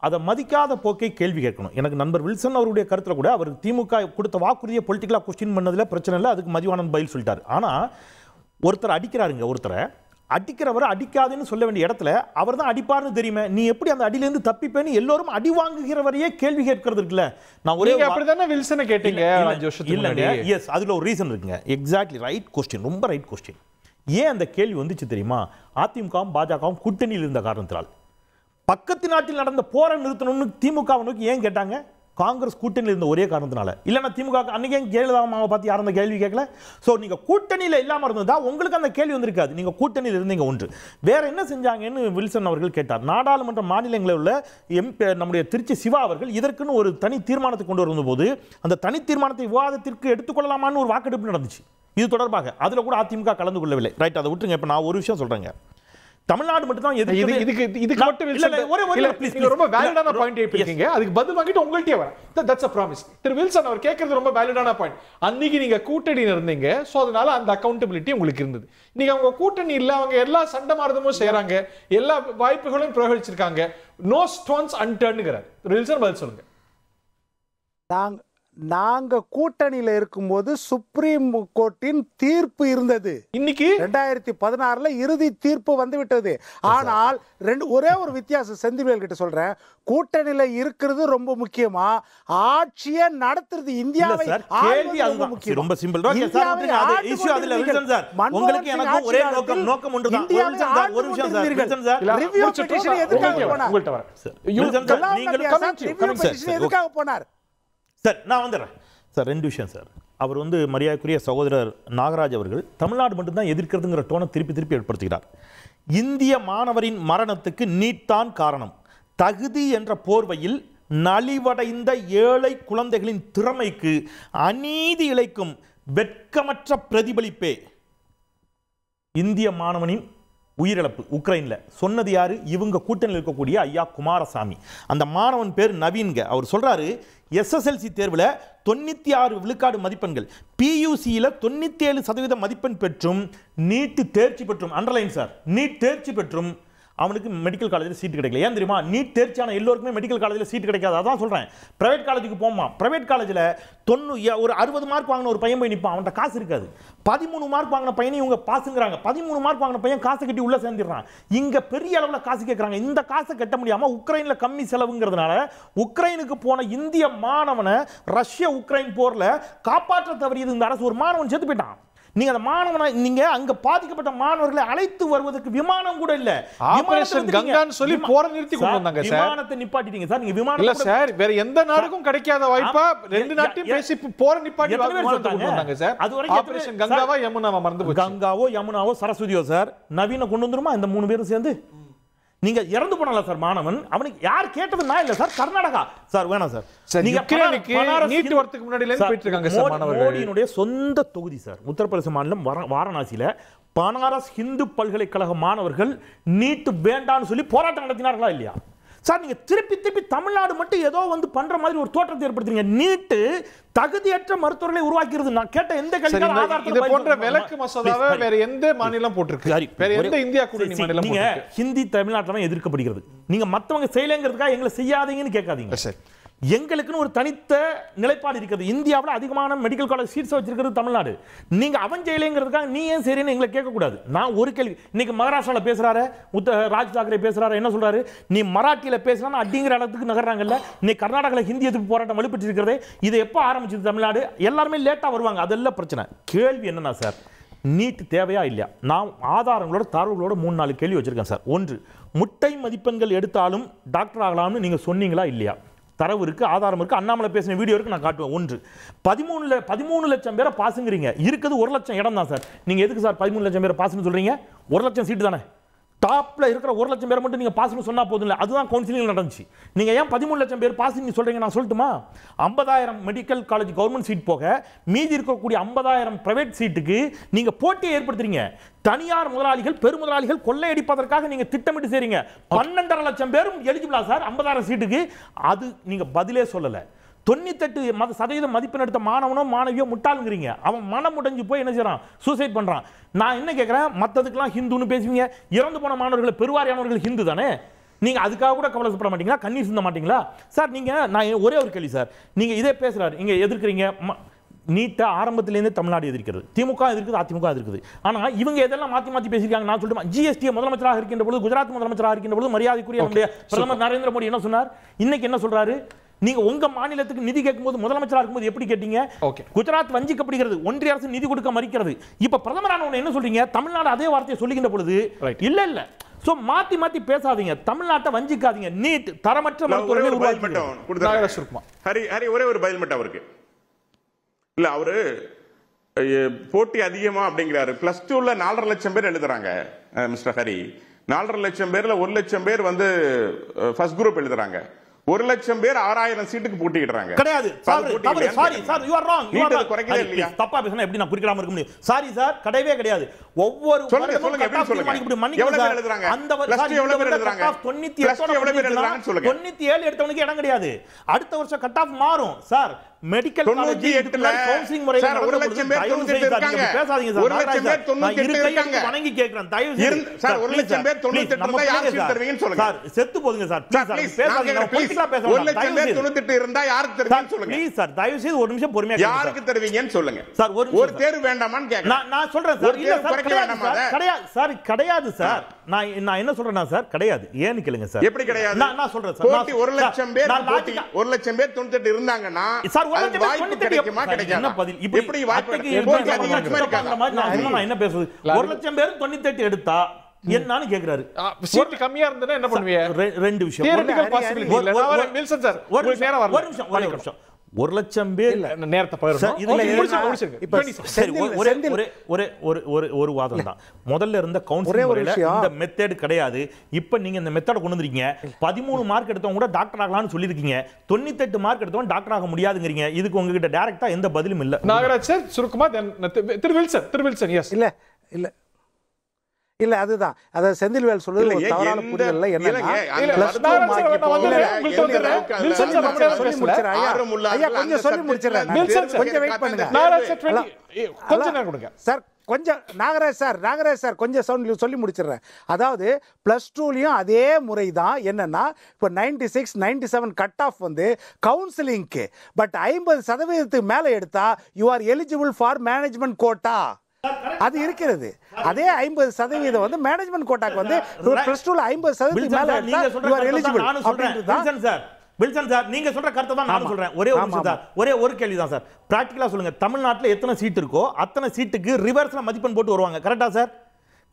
அதை மதிக்காத போக்கை கேள்வி கேட்கணும். எனக்கு நண்பர் வில்சன் அவருடைய கருத்துல கூட அவர் திமுக கொடுத்த வாக்குறுதியை பொலிட்டிக்கலா கொஸ்டின் பண்ணதுல பிரச்சனை இல்லை, அதுக்கு மதிவானன் பதில் சொல்லிட்டாரு. ஆனா ஒருத்தர் அடிக்கிறாருங்க, ஒருத்தரை அடிக்கிறவரை அடிக்காதுன்னு சொல்ல வேண்டிய இடத்துல அவர் தான் அடிப்பார்னு தெரியுமே, நீ எப்படி அந்த அடியிலிருந்து தப்பிப்பேன்னு எல்லோரும் அடி வாங்குகிறவரையே கேள்வி கேட்கறது இருக்குல்ல. நான் ஒரே அப்படிதானே வில்சனை கேட்டீங்க 5 வருஷத்துக்கு முன்னாடி. எஸ், அதுல ஒரு ரீசன் இருக்குங்க. எக்ஸாக்ட்லி ரைட் கொஸ்டின், ரொம்ப ரைட் கொஸ்டின். ஏன் அந்த கேள்வி வந்துச்சு தெரியுமா? அதிமுகவும் பாஜகவும் கூட்டணியில் இருந்த காரணத்தினால். பக்கத்து நாட்டில் நடந்த போரை நிறுத்தணும்னு திமுக நோக்கி ஏன் கேட்டாங்க? காங்கிரஸ் கூட்டணியில் இருந்த ஒரே காரணத்தினால. இல்லைன்னா திமுக அன்னைக்கு ஜெயலலிதா அம்மாவை பார்த்து யாரும் அந்த கேள்வி கேட்கல. ஸோ நீங்க கூட்டணியில் இல்லாமல் இருந்ததா உங்களுக்கு அந்த கேள்வி வந்திருக்காது. நீங்க கூட்டணியில் இருந்தீங்க ஒன்று. வேற என்ன செஞ்சாங்கன்னு வில்சன் அவர்கள் கேட்டார். நாடாளுமன்ற மாநிலங்களில் உள்ள நம்முடைய திருச்சி சிவா அவர்கள் இதற்குன்னு ஒரு தனி தீர்மானத்தை கொண்டு வந்தபோது அந்த தனி தீர்மானத்தை விவாதத்திற்கு எடுத்துக்கொள்ளலாமான்னு ஒரு வாக்கெடுப்பு நடந்துச்சு இது தொடர்பாக. அதுல கூட அதிமுக கலந்து கொள்ளவில்லை. ரைட், அதை விட்டுருங்க. இப்ப நான் ஒரு விஷயம் சொல்றேங்க. தமிழ்நாடு மட்டும் தான் இதுக்கு ரொம்ப வேலிடான பாயிண்ட் ஏற்பீங்க. அதுக்கு பதில் வாங்கிட்டு உங்கள்கிட்டயே வரேன். That's a promise. திரு வில்சன் அவர் கேட்கறது ரொம்ப வேலிடான பாயிண்ட். அன்னைக்கு நீங்க கூட்டணியில் இருந்தீங்க, சோ அதனால அந்த அக்கௌண்டபிலிட்டி உங்களுக்கு இருந்தது. நீங்க அவங்க கூட்டணி இல்ல, அவங்க எல்லா சண்டை மாறுதமும் செய்யறாங்க, எல்லா வாய்ப்புகளையும் பிரயோகிச்சிருக்காங்க. நோ ஸ்டோன்ஸ் அன்டர்ன்ங்கிறார். திரு வில்சன் பதில் சொல்லுங்க. நாங்க கூட்டணியில இருக்கும்போது சுப்ரீம் கோர்ட்டின் தீர்ப்பு இருந்தது. இன்னைக்கு 2016 இறுதி தீர்ப்பு வந்து விட்டது. ஆனால் ஒரே ஒரு வித்தியாசம் செந்தில்வேல் கிட்ட சொல்றேன். கூட்டணியில இருக்கிறது ரொம்ப முக்கியமா, ஆட்சியை நடத்துறது இந்தியாவை ரொம்ப முக்கியம். ரொம்ப சிம்பிள். உங்களுக்கு எனக்கு ஒரே நோக்கம் ஒன்றுதான். ஒரு விஷயம் sir, Wilson sir, review petition எதுக்காக போனார்? சார் நான் வந்துடுறேன் சார். ரெண்டு விஷயம் சார். அவர் மரியாதைக்குரிய சகோதரர் நாகராஜ் அவர்கள் தமிழ்நாடு மட்டும்தான் எதிர்க்கிறதுங்கிற டோனை திருப்பி ஏற்படுத்துகிறார். இந்திய மாணவரின் மரணத்துக்கு நீட் தான் காரணம். தகுதி என்ற போர்வையில் நலிவடைந்த ஏழை குழந்தைகளின் திறமைக்கு அநீதி இழைக்கும் வெட்கமற்ற பிரதிபலிப்பே இந்திய மாணவனின் உயிரிழப்பு உக்ரைன்ல. சொன்னது யாரு? இவங்க கூட்டணியில் இருக்கக்கூடிய ஐயா குமாரசாமி. அந்த மாணவன் பேர் நவீன்க. அவர் சொல்றாரு, SSLC தேர்வில் 96 விழுக்காடு மதிப்பெண்கள், PUCயில் 97% மதிப்பெண் பெற்றும், நீட் தேர்ச்சி பெற்றும், அண்டர்லைன் சார், நீட் தேர்ச்சி பெற்றும் அவனுக்கு மெடிக்கல் காலேஜில் சீட் கிடைக்கல. ஏன் தெரியுமா? நீட் தேர்ச்சியான எல்லோருக்குமே மெடிக்கல் காலேஜில் சீட் கிடைக்காது. அதான் சொல்றேன். பிரைவேட் காலேஜுக்கு போமா, பிரைவேட் காலேஜில் ஒரு 60 மார்க் வாங்கின ஒரு பையன் போய் நிற்பான், அவன்கிட்ட காசு இருக்காது. 13 மார்க் வாங்கின பையனை இவங்க பாசுங்கிறாங்க. 13 மார்க் வாங்கின பையன் காசு கட்டி உள்ள சேர்ந்துடுறான். இங்க பெரிய அளவில் காசு கேட்கறாங்க. இந்த காசை கட்ட முடியாம உக்ரைன்ல கம்மி செலவுங்கிறதுனால உக்ரைனுக்கு போன இந்திய மாணவனை ரஷ்ய உக்ரைன் போர்ல காப்பாற்ற தவறியது இந்த அரசு. ஒரு மாணவன் செத்து போயிட்டான். நீங்க அந்த மாணவனை, நீங்க அங்க பாதிக்கப்பட்ட மாணவர்களை அழைத்து வருவதற்கு விமானம் கூட இல்ல. ஆபரேஷன் கங்கான்னு சொல்லி போற நிறுத்தி கொண்டு வந்தாங்க சார். விமானத்தை நிப்பாட்டிட்டீங்க சார். நீங்க விமானம் இல்ல சார், வேற எந்த நாடுக்கும் கிடைக்காத வாய்ப்பா ரெண்டு நாட்டையும் பேசி போற நிப்பாட்டி கொண்டு வந்தாங்க சார். ஆபரேஷன் கங்காவா யமுனாவா மறந்து போச்சு. கங்காவோ யமுனாவோ சரஸ்வதியோ சார், நவீன கொண்டு வந்துருமா இந்த 3 பேரும் சேர்ந்து? நீங்க இறந்து போனல சார் மாணவன். அவனுக்கு யார் கேட்டது? நான் இல்ல சார், கர்நாடகா சார். வேணாம் சார். நீங்க நீட் வரதுக்கு முன்னாடில போயிட்டு இருக்காங்க சார் மாணவர்கள். மோடியினுடைய சொந்த தொகுதி சார், உத்தரப்பிரதேச மாநிலம் வாரணாசியில பனாரஸ் இந்து பல்கலைக்கழக மாணவர்கள் நீட் வேண்டாம்னு சொல்லி போராட்டம் நடத்தினார்களா இல்லையா சார்? நீங்க திருப்பி தமிழ்நாடு மட்டும் ஏதோ பண்ற மாதிரி ஒரு தோற்றத்தை ஏற்படுத்துறீங்க. நீட் தகுதியற்ற மருத்துவர்களை உருவாக்கிறது. நான் கேட்ட எந்த கேள்விக்கும் ஆதாரத்தை இது போன்ற விலக்கு மசோதாவை வேற எந்த மாநிலம் போட்டுருக்கு? வேற எந்த இந்தியா கூட்டணி மாநிலம்? நீங்க ஹிந்தி தமிழ்நாட்டில தான் எதிர்க்கப்படுகிறது. நீங்க மத்தவங்க செய்யலங்கிறதுக்காக எங்களை செய்யாதீங்கன்னு கேட்காதீங்க. எங்களுக்குன்னு ஒரு தனித்த நிலைப்பாடு இருக்கிறது. இந்தியாவில் அதிகமான மெடிக்கல் காலேஜ் சீட்ஸ் வச்சிருக்கிறது தமிழ்நாடு. நீங்க அவன் செய்யலைங்கிறதுக்காக நீ ஏன் சரின்னு எங்களை கேட்கக்கூடாது. நான் ஒரு கேள்வி, இன்னைக்கு மகாராஷ்டிராவில் பேசுறாரு ராஜ் தாக்கரே பேசுறாரு, என்ன சொல்றாரு, நீ மராட்டியில பேசுறான்னு அப்படிங்கிற இடத்துக்கு நகர்றாங்கல்ல. இன்னைக்கு கர்நாடகாவில் ஹிந்தி எதிர்ப்பு போராட்டம் வலுப்பெற்று இருக்கிறது. இது எப்போ ஆரம்பிச்சது தமிழ்நாடு? எல்லாருமே லேட்டா வருவாங்க, அதெல்லாம் பிரச்சனை. கேள்வி என்னன்னா சார், நீட் தேவையா இல்லையா? நான் ஆதாரங்களோட தரவுகளோட 3-4 கேள்வி வச்சிருக்கேன் சார். ஒன்று, முட்டை மதிப்பெண்கள் எடுத்தாலும் டாக்டர் ஆகலாம்னு நீங்க சொன்னீங்களா இல்லையா? தரவு இருக்கு, ஆதாரம் இருக்கு, அண்ணாமலை பேசின வீடியோ இருக்கு, நான் காட்டுவேன். ஒன்று, 13 லட்சம் பேரை பாசுங்கிறீங்க, இருக்குது 1 லட்சம் இடம் தான் சார். நீங்க எதுக்கு சார் 13 லட்சம் பேரை பாஸ்னு சொல்றீங்க? 1 லட்சம் சீட்டு தானே, டாப்ல இருக்கிற 1 லட்சம் பேரை மட்டும் நீங்க பாஸ்னு சொன்னா போதும் இல்லை? அதுதான் கவுன்சிலிங் நடந்துச்சு. நீங்க ஏன் 13 லட்சம் பேர் பாஸ் சொல்றீங்க? நான் சொல்லட்டுமா? 50,000 மெடிக்கல் காலேஜ் கவர்மெண்ட் சீட் போக மீதி இருக்கக்கூடிய 50,000 பிரைவேட் சீட்டுக்கு நீங்க போட்டியை ஏற்படுத்துறீங்க. தனியார் முதலாளிகள், பெருமுதலாளிகள் கொள்ளையடிப்பதற்காக நீங்க திட்டமிட்டு செய்றீங்க. 12.5 லட்சம் பேரும் எலிஜிபிளா சார் 50,000 சீட்டுக்கு? அது நீங்க பதிலே சொல்லல. 98% மதிப்பெண் எடுத்த மாணவனோ மாணவியோ முட்டாளுங்கிறீங்க. அவன் மனம் உடைஞ்சு போய் என்ன செய்யறான்? சூசைட் பண்றான். நான் என்ன கேட்கிறேன், மற்றதுக்கெல்லாம் ஹிந்துன்னு பேசுவீங்க, இறந்து போன மாணவர்கள் பெருவாரியானவர்கள் ஹிந்து தானே, நீங்க அதுக்காக கூட கவலைப்பட மாட்டீங்களா? கண்ணீர் சிந்த மாட்டீங்களா சார்? நீங்க, நான் ஒரே ஒரு கேள்வி சார், நீங்க இதே பேசுறாரு, இங்க எதிர்க்கிறீங்க நீட்டை ஆரம்பத்திலேருந்தே தமிழ்நாடு எதிர்க்கிறது, திமுக எதிர்க்குது, அதிமுக எதிர்க்குது. ஆனா இவங்க இதெல்லாம் மாத்தி மாத்தி பேசியிருக்காங்க. நான் சொல்லிட்டு ஜிஎஸ்டி முதலமைச்சராக இருக்கின்ற பொழுது, குஜராத் முதலமைச்சராக இருக்கின்ற பொழுது மரியாதைக்குரிய நம்முடைய பிரதமர் நரேந்திர மோடி என்ன சொன்னார்? இன்னைக்கு என்ன சொல்றாரு? நீங்க உங்க மாநிலத்துக்கு நிதி கேட்கும்போது முதலமைச்சராக இருக்கும்போது எப்படி கேட்டீங்க? குஜராத் வஞ்சிக்கப்படுகிறது, ஒன்றிய அரசு நிதி கொடுக்க மறுக்கிறது. இப்ப பிரதமரான என்ன சொல்றீங்க? தமிழ்நாடு அதே வார்த்தையை சொல்லுகின்ற பொழுது இல்ல சோ மாத்தி மாத்தி பேசாதீங்க, தமிழ்நாட்டை வஞ்சிக்காதீங்க. நீட் தரமற்ற மருத்துவர்களை உருவாக்கி. ஹரி ஒரே ஒரு பதில் மட்டும் அவருக்கு இல்ல, அவரு போட்டி அதிகமா அப்படிங்கிறாரு. +2ல 4.5 லட்சம் பேர் எழுதுறாங்க மிஸ்டர் ஹரி. 4.5 லட்சம் பேர்ல 1 லட்சம் பேர் வந்து ஃபர்ஸ்ட் குரூப் எழுதுறாங்க. 1 லட்சம் பேர் 6,000 சீட்டுக்கு போட்டியிடுறாங்க. கிடையாது. Sorry sir, you are wrong. குறைக்கவே இல்லையா? தப்பா பேசினா எப்படி நான் குறிக்காம இருக்க முடியும்? சாரி சார், கிடையவே கிடையாது. ஒவ்வொரு சொல்லுங்க எப்படி சொல்லுங்க, எவ்வளவு பேர் எழுதுறாங்க? அந்த எவ்வளவு பேர் எழுதுறாங்க? 97 எடுத்தவனுக்கு இடம் கிடையாது. அடுத்த வருஷம் கட் ஆஃப் மாறும் சார். மெடிக்கல் காலேஜ் 98ல கவுன்சிலிங் முறையில சார் 1 லட்சம் பேர் 98 இருக்காங்க. பேசாதீங்க சார். 1 லட்சம் பேர் 98 இருக்காங்க. வணங்கி கேக்குறேன் தயவு செய்து சார். 1 லட்சம் பேர் 98 இருந்தா யார் சீட் தருவீங்கன்னு சொல்லுங்க சார். செத்து போடுங்க சார். ப்ளீஸ் சார், பேசாதீங்க. பொலிட்டிக்கலா பேசலாம். 1 லட்சம் பேர் 98 இருந்தா யாருக்கு தருவீங்கன்னு சொல்லுங்க ப்ளீஸ் சார். தயவு செய்து ஒரு நிமிஷம் பொறுமையா கேளுங்க. யாருக்கு தருவீங்கன்னு சொல்லுங்க சார். ஒரு தேர்வு வேண்டாமான்னு கேக்குறேன். நான் சொல்றேன் சார். இல்ல சார், கிடையாது சார், கிடையாது சார். நான் என்ன சொல்றேன்னா சார், கிடையாது. ஏன்னு கேளுங்க சார். எப்படி கிடையாது? நான் சொல்றேன் சார். போட்டி 1 லட்சம் பேர் போட்டி 1 லட்சம் பேர் 98 இருந்தாங்கன்னா சார் 1 லட்சம் பேர் 98 என்ன பதில்? எப்படி வாய்ப்பு? நான் என்ன பேசுறது? 1 லட்சம் பேர் 98 எடுத்தா என்னன்னு கேக்குறாரு. சீட் கம்மியா இருந்தனா என்ன பண்ணுவீங்க? ரெண்டு விஷயம். தியரிட்டிக்கல் பாசிபிலிட்டி இல்ல. வில்சன் சார், ஒரு நேரா வரல. ஒரு நிமிஷம். 1 லட்சம் பேர் நேரத்தை போயிடும். ஒரு வாதம் தான். முதல்ல இருந்த கவுன்சிலிங் இந்த மெத்தட் கிடையாது. இப்ப நீங்க இந்த மெத்தட கொண்டு வந்திருக்கீங்க. 13 மார்க் எடுத்தவங்க கூட டாக்டர் ஆகலாம்னு சொல்லிருக்கீங்க. 98 மார்க் எடுத்தவங்க டாக்டர் ஆக முடியாதுங்கறீங்க. இதுக்கு உங்ககிட்ட டைரக்டா எந்த பதிலும் இல்ல. நாகராஜ் சார் சுருக்கமா திரு வில்சன் எஸ் இல்ல அதுதான் அத செந்தில்வேல் சொல்றது ஒரு தவறான புரிதல்ல. என்னன்னா கொஞ்சம் சொல்லி முடிச்சிடுறேன். கொஞ்சம் வெயிட் பண்ணுங்க சார். கொஞ்சம் நாகராஜ் சார் கொஞ்சம் சொல்லி முடிச்சிடுறேன். அதாவது +2லயும் அதே முறை தான். என்னன்னா இப்போ 96 97 கட் ஆஃப் வந்து கவுன்சிலிங்க்கு. பட் 50% மேல எடுத்தா you are eligible for management quota. அது இருக்கிறது. அதே 50% வந்து மேனேஜ்மெண்ட் கோட்டாக்கு வந்து +2ல 50% மேல எடுத்தா you are eligible. Wilson sir, நீங்க சொல்ற கருத்தை தான் நான் சொல்றேன். ஒரே ஒரு நிமிஷம் சார், ஒரே ஒரு கேள்வி தான் சார். பிராக்டிகலா சொல்லுங்க. தமிழ்நாட்டுல எத்தனை சீட் இருக்கோ அத்தனை சீட்டுக்கு ரிவர்ஸ்ல மதிப்பெண் போட்டு வருவாங்க. கரெக்டா சார்?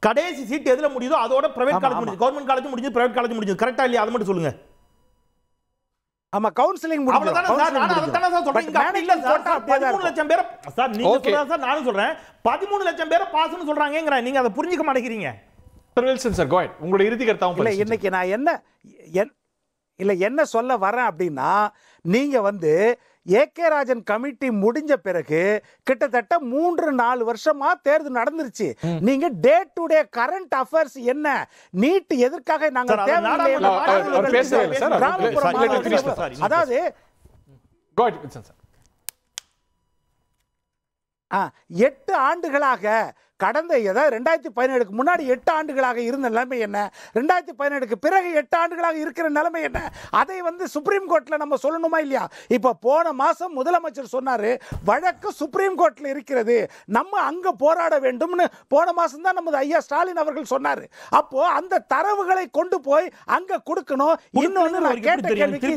கடைசி சீட் எதுல முடியுதோ அதோட பிரைவேட் காலேஜ் முடிஞ்சு, கவர்மெண்ட் காலேஜ் முடிஞ்சு, பிரைவேட் காலேஜ் முடிஞ்சு. கரெக்டா இல்லையா? அது மட்டும் சொல்லுங்க. ஆமா, கவுன்சிலிங் முடிஞ்சு. அவ்வளவுதான் சார். நான் அத தான் சொல்றேன். இங்க அப்படி இல்ல சார். 13 லட்சம் பேர் சார் நீங்க சொல்றா சார், நானும் சொல்றேன். 13 லட்சம் பேர் பாஸ்னு சொல்றாங்கங்கற. நீங்க அத புரிஞ்சிக்க மாட்டேங்கிறீங்க. வில்சன் சார், கோ ஹெட். உங்களுடைய இறுதி கருத்தாவும் இல்ல. இன்னைக்கு நான் என்ன சொல்ல வரேன் அப்படின்னா, நீங்க வந்து ஏகே ராஜன் கமிட்டி முடிஞ்ச பிறகு கிட்டத்தட்ட 3-4 வருஷமா தேர்தல் நடந்துருச்சு. நீங்க day to day current affairs என்ன, நீட் எதற்காக நாங்க அதாவது 8 ஆண்டுகளாக கடந்த 2017க்கு முன்னாடி 8 ஆண்டுகளாக இருந்த நிலைமை என்ன, 2017க்கு பிறகு 8 ஆண்டுகளாக இருக்கிற நிலைமை என்ன, அதை சுப்ரீம் கோர்ட்ல நம்ம சொல்லணுமா இல்லையா? இப்ப போன மாசம் முதலமைச்சர் சொன்னாரு வழக்கு சுப்ரீம் கோர்ட்ல இருக்கிறது, நம்ம அங்க போராட வேண்டும்னு போன மாசம் தான் நமது ஐயா ஸ்டாலின் அவர்கள் சொன்னாரு. அப்போ அந்த தரவுகளை கொண்டு போய் அங்க கொடுக்கணும். இன்னொன்னு நான் கேட்ட கேள்விக்கு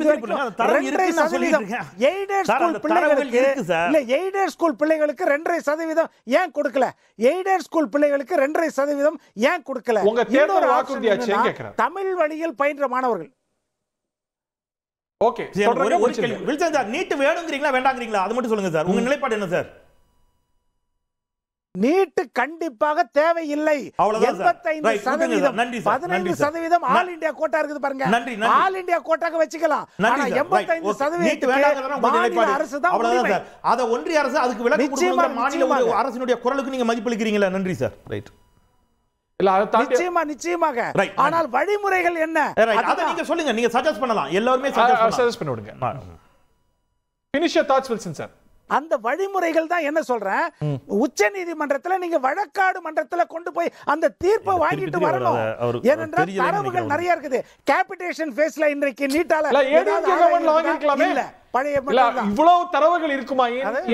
எய்டட் ஸ்கூல் பிள்ளைகளுக்கு இல்ல, எய்டட் ஸ்கூல் பிள்ளைகளுக்கு 2.5% ஏன் கொடுக்கல? எய்டட் ஸ்கூல் பிள்ளைகளுக்கு 2.5% ஏன் கொடுக்கல? உங்க தேர்தல் வாக்குறுதியாச்சு கேக்குறேன். தமிழ் வழியில் பயின்ற மாணவர்கள். ஓகே, ஒரு கேள்வி வில்சன் சார், நீட் வேணும்ங்கறீங்களா வேண்டாம்ங்கறீங்களா அது மட்டும் சொல்லுங்க சார். உங்க நிலைப்பாடு என்ன சார்? நீட் கண்டிப்பாக தேவையில்லை. 85%, 15% ஆல் இந்தியா கோட்டா இருக்குது பாருங்க. ஆல் இந்தியா கோட்டாக்கு வச்சுக்கலாம். ஆனா 85% அரசு தான். அவ்வளவுதான் சார். அத ஒன்றிய அரசு அதுக்கு விலக்கு கொடுக்கணும்ங்கற மாநில அரசினுடைய குரலுக்கு நீங்க மதிப்பளிக்கிறீங்களா? நன்றி சார். ரைட். நிச்சயமாக. ஆனால் வழிமுறைகள் என்ன அத நீங்க சொல்லுங்க. நீங்க சஜஸ்ட் பண்ணலாம். எல்லாரும் சஜஸ்ட் பண்ண விடுங்க. Finish your thoughts, Wilson sir. அந்த வழிமுறைகள் தான் என்ன சொல்றேன், உச்ச நீதிமன்றத்தில் நீங்க வழக்காடு மன்றத்தில் கொண்டு போய் அந்த தீர்ப்பை வாங்கிட்டு வரணும். ஏனென்றால் தரவுகள் நிறைய இருக்குது. கேபிடேஷன் ஃபேஸ்ல இன்றைக்கு நீட்டால இல்ல பழைய இவ்வளவு தரவுகள் இருக்குமா?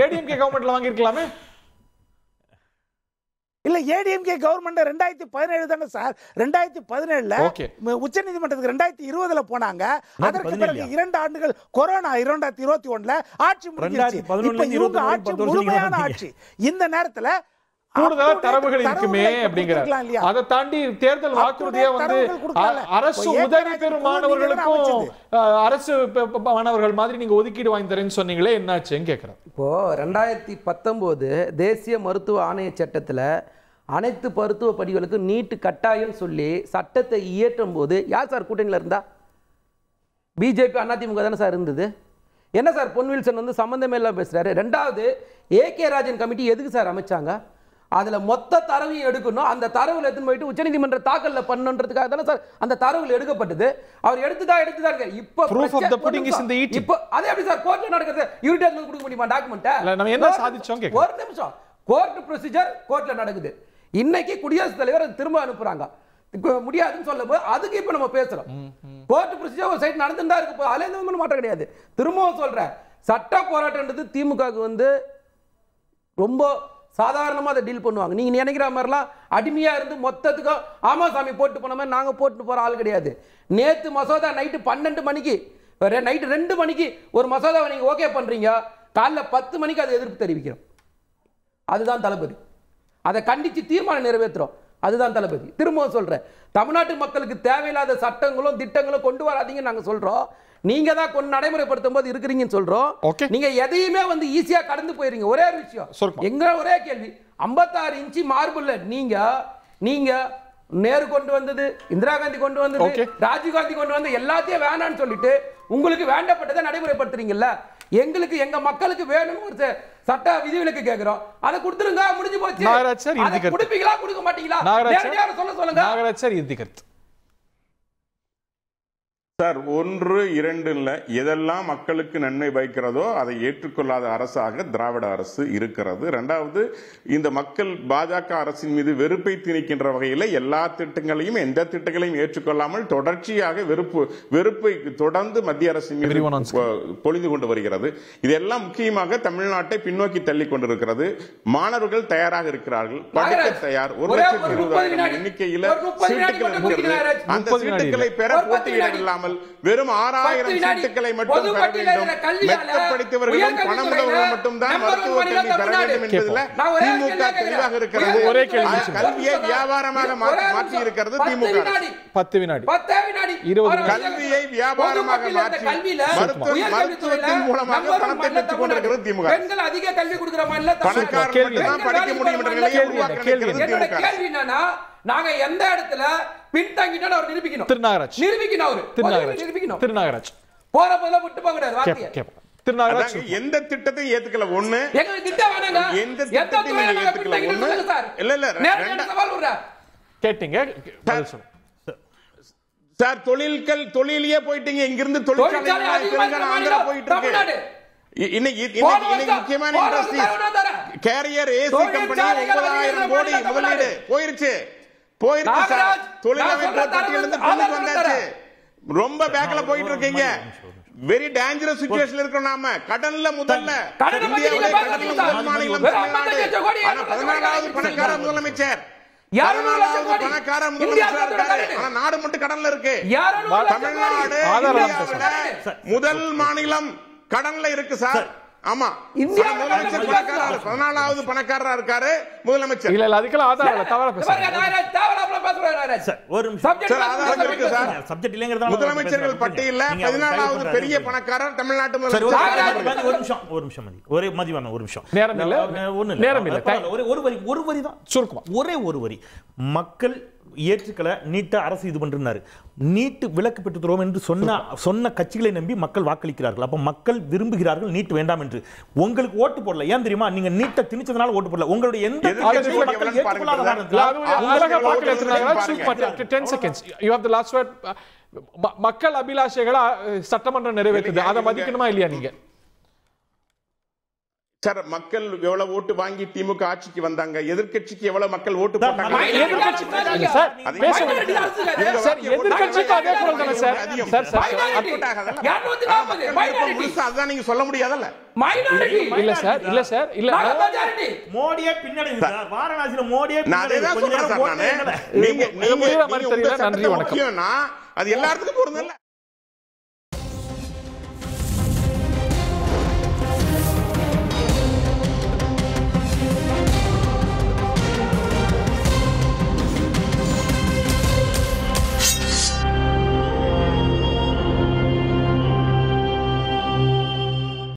ஏடிஎம்கே கவர்மெண்ட்ல வாங்கி இருக்கலாமே. இல்ல, ஏடிஎம்கே கவர்மெண்ட் 2017 தானே சார். 2017ல உச்ச நீதிமன்றத்துக்கு 2020ல போனாங்க. அதற்கு பிறகு 2 ஆண்டுகள் கொரோனா 2021ல ஆட்சி முடிஞ்சிருச்சு. இப்ப இவங்க ஆட்சி முழுமையான ஆட்சி. இந்த நேரத்துல கூடுதலா தரவுகள் இருக்குமே அப்படிங்கிறார். அதை தாண்டி தேர்தல் வாக்குறுதியா அரசு உதவி பெறும் மாணவர்களுக்கும் அரசு மாணவர்கள் மாதிரி நீங்க ஒதுக்கீடு வாங்கி தரேன்னு சொன்னீங்களே, என்னாச்சுன்னு கேட்கிறேன். இப்போ 2019 தேசிய மருத்துவ ஆணைய சட்டத்துல அனைத்து மருத்துவ படிகளுக்கு நீட் கட்டாயம் சொல்லி சட்டத்தை இயற்றும் போது யார் சார் கூட்டணியில் இருந்தா? பிஜேபி அதிமுக தானே சார் இருந்தது. என்ன சார் பொன்வில்சன் சம்பந்தமே எல்லாம் பேசுறாரு. ரெண்டாவது, ஏகே ராஜன் கமிட்டி எதுக்கு சார் அமைச்சாங்க? அதுல மொத்த தரவையும் எடுக்கணும். அந்த தரவுல எடுத்து போயிட்டு உச்சநீதிமன்ற தாக்கல்ல பண்ணுன்றதுக்காக தானே சார் அந்த தரவுகள் எடுக்கப்பட்டது. அவர் எடுத்துதான் இப்ப proof of the pudding is in the eating. இப்போ அதே எப்படி சார் கோர்ட்ல நடக்குது? யூனிட் கொடுக்க முடியுமா டாக்குமெண்ட்? நம்ம என்ன சாதிச்சோம் கேக்குறேன். ஒரு நிமிஷம். கோர்ட் ப்ரொசீஜர் கோர்ட்ல நடக்குது. இன்னைக்கு குடியரசுத் தலைவர் திரும்ப அனுப்புறாங்க. முடியாதுன்னு சொல்லும்போது அதுக்கு இப்ப நம்ம பேசுறோம். கோர்ட் ப்ரொசீஜர் ஒரு சைடு நடந்துட்டா இருக்கு. அதுல எந்த மாற்றம் கிடையாது. திரும்பவும் சொல்றேன், சட்ட போராட்டம்ன்றது திமுகவுக்கு ரொம்ப சாதாரணமாக அதை டீல் பண்ணுவாங்க. நீங்கள் நினைக்கிற மாதிரிலாம் அடிமையாக இருந்து மொத்தத்துக்கும் ஆமா சாமி போட்டு போன மாதிரி நாங்கள் போட்டு போகிற ஆள் கிடையாது. நேற்று மசோதா நைட்டு 12 மணிக்கு நைட்டு 2 மணிக்கு ஒரு மசோதாவை நீங்கள் ஓகே பண்ணுறீங்க, காலைல 10 மணிக்கு அதை எதிர்ப்பு தெரிவிக்கிறோம். அதுதான் தளபதி. அதை கண்டித்து தீர்மானம் நிறைவேற்றுறோம். அதுதான் தளபதி. திரும்பவும் சொல்கிறேன், தமிழ்நாட்டு மக்களுக்கு தேவையில்லாத சட்டங்களும் திட்டங்களும் கொண்டு வராதீங்கன்னு நாங்கள் சொல்கிறோம். நீங்க தான் கொண்டு நடைமுறைப்படுத்தும் போது இருக்கிறீங்கன்னு சொல்றோம். நீங்க எதையுமே ஈஸியா கடந்து போயிருங்க. ஒரே ஒரு விஷயம், எங்க ஒரே கேள்வி, 56 இன்ச்சு மார்பிள் நீங்க நேரு கொண்டு வந்தது, இந்திரா காந்தி கொண்டு வந்தது, ராஜீவ் காந்தி கொண்டு வந்து எல்லாத்தையும் வேணான்னு சொல்லிட்டு உங்களுக்கு வேண்டப்பட்டதை நடைமுறைப்படுத்துறீங்கல்ல. எங்களுக்கு எங்க மக்களுக்கு வேணும்னு ஒரு சட்ட விதிவிலக்கு கேட்கிறோம். அதை கொடுத்துருங்க, முடிஞ்சு போச்சு. கொடுப்பீங்களா கொடுக்க மாட்டீங்களா? சொல்லுங்க நாகராஜ் சார் இறுதி கருத்து. சார், 1, 2 இல்ல, எதெல்லாம் மக்களுக்கு நன்மை பயக்கிறதோ அதை ஏற்றுக்கொள்ளாத அரசாக திராவிட அரசு இருக்கிறது. இரண்டாவது, இந்த மக்கள் பாஜக அரசின் மீது வெறுப்பை திணிக்கின்ற வகையில் எல்லா திட்டங்களையும் எந்த திட்டங்களையும் ஏற்றுக்கொள்ளாமல் தொடர்ச்சியாக வெறுப்பை தொடர்ந்து மத்திய அரசின் மீது பொழிந்து கொண்டு வருகிறது. இதெல்லாம் முக்கியமாக தமிழ்நாட்டை பின்னோக்கி தள்ளி கொண்டிருக்கிறது. மாணவர்கள் தயாராக இருக்கிறார்கள், படிக்க தயார். 1,20,000 எண்ணிக்கையில் சீட்டுகள் இருக்கிறது. அந்த சீட்டுகளை பெற போட்டியிட இல்லாமல் வெறும் 6,000 சீட்டுகளை மட்டும் பெற வேண்டும். மெத்த படித்தவர்களும் பணமுள்ளவர்கள் மட்டும்தான் மருத்துவ கல்வி பெற வேண்டும் என்பதில் திமுக தெளிவாக இருக்கிறது. கல்வியை வியாபாரமாக மாற்றி இருக்கிறது திமுக. 10 வினாடி கல்வியை வியாபாரமாக மாற்றி மருத்துவத்தின் மூலமாக பணத்தை பெற்றுக் கொண்டிருக்கிறது திமுக. பெண்கள் அதிக கல்வி கொடுக்கிற மாநிலம் பணக்காரர்கள் மட்டும்தான் படிக்க முடியும் என்ற நிலையை உருவாக்க நினைக்கிறது திமுக. கேள்வி என்னன்னா, நாங்க எந்த இடத்துல பின்தங்கிட்டோம் அவர் நிரூபிக்கணும். திருநாகராஜ் போற போல விட்டு போக கூடாது வார்த்தையை. திருநாகராஜ் எந்த திட்டத்தையும் ஏத்துக்கல. ஒண்ணு, எங்க திட்டம் வேணுங்க, எந்த திட்டத்தையும் ஏத்துக்கல. ஒண்ணு இல்ல நேரடியான சவால் விடுற கேட்டிங்க சார். தொழிலே போயிட்டீங்க. இங்க இருந்து தொழிற்சாலை தெலுங்கானா ஆந்திரா போயிட்டு இருக்கு. இன்னைக்கு முக்கியமான இண்டஸ்ட்ரி கேரியர் ஏசி கம்பெனி 9000 கோடி முதலீடு போயிருச்சு சார். தொழிலமைப்பு பட்டியலிருந்து பின்னுக்கு வந்தாச்சு. ரொம்ப பேக்ல போயிட்டு இருக்கீங்க. வெரி டேஞ்சரஸ் சிச்சுவேஷன்ல இருக்கோம் நாம. கடன்ல முதல்ல இந்தியாவுல கடன்ல முதல் மாநிலம் தமிழ்நாடு. ஆனா 14வது பணக்கார முதலமைச்சர், 14வது பணக்கார முதலமைச்சர் இருக்காரு. ஆனா நாடு மட்டும் கடன்ல இருக்கு. தமிழ்நாடு இந்தியாவுல முதல் மாநிலம் கடன்ல இருக்கு சார். ஆமா, இந்தியா முதலமைச்சர் பணக்காரர், 14வது பணக்காரரா இருக்காரு முதலமைச்சர். இல்ல அதுக்கெல்லாம் ஆதாரம் இல்ல, தவறா பேசுறீங்க. ஒரு சப்ஜெக்ட் இல்லங்கறத முதலமைச்சர்கள் பட்டியல்ல 14வது பெரிய பணக்காரர் தமிழ்நாட்டு முதலமைச்சர். ஒரு நிமிஷம் மதி, ஒரே மதிவான ஒரு நிமிஷம். நேரம் இல்ல, ஒண்ணு நேரம் இல்ல. ஒரு வரி தான் சுருக்குமா, ஒரே ஒரு வரி. மக்கள் ஏற்றுக்கல நீட்ட அரசு இது பண்றாரு. நீட் விலக்கு பெற்று தருவோம் என்று சொன்ன கட்சிகளை நம்பி மக்கள் வாக்களிக்கிறார்கள். அப்ப மக்கள் விரும்புகிறார்கள் நீட் வேண்டாம் என்று. உங்களுக்கு ஓட்டு போடல. ஏன் தெரியுமா? நீங்க நீட்ட திணிச்சதனால ஓட்டு போடல. உங்களுடைய எந்த 10 seconds you have the last word. மக்கள் அபிலாஷைகளை சட்டமன்றம் நிறைவேற்றுது, அதை மதிக்கணுமா இல்லையா நீங்க? சார், மக்கள் எவ்வளவு ஓட்டு வாங்கி திமுக ஆட்சிக்கு வந்தாங்க, எதிர்க்கட்சிக்கு எவ்வளவு மக்கள் ஓட்டு போட்டாங்க? அதான் நீங்க சொல்ல முடியாதல்ல. இல்ல சார், இல்ல சார், இல்ல மோடியே பின்னாடி சார், வாரணாசியில மோடியே நான் அதேதான் சொல்றேன் சார். நானு நீங்க நன்றி, வணக்கம். அது எல்லாத்துக்கும் பொருந்தல.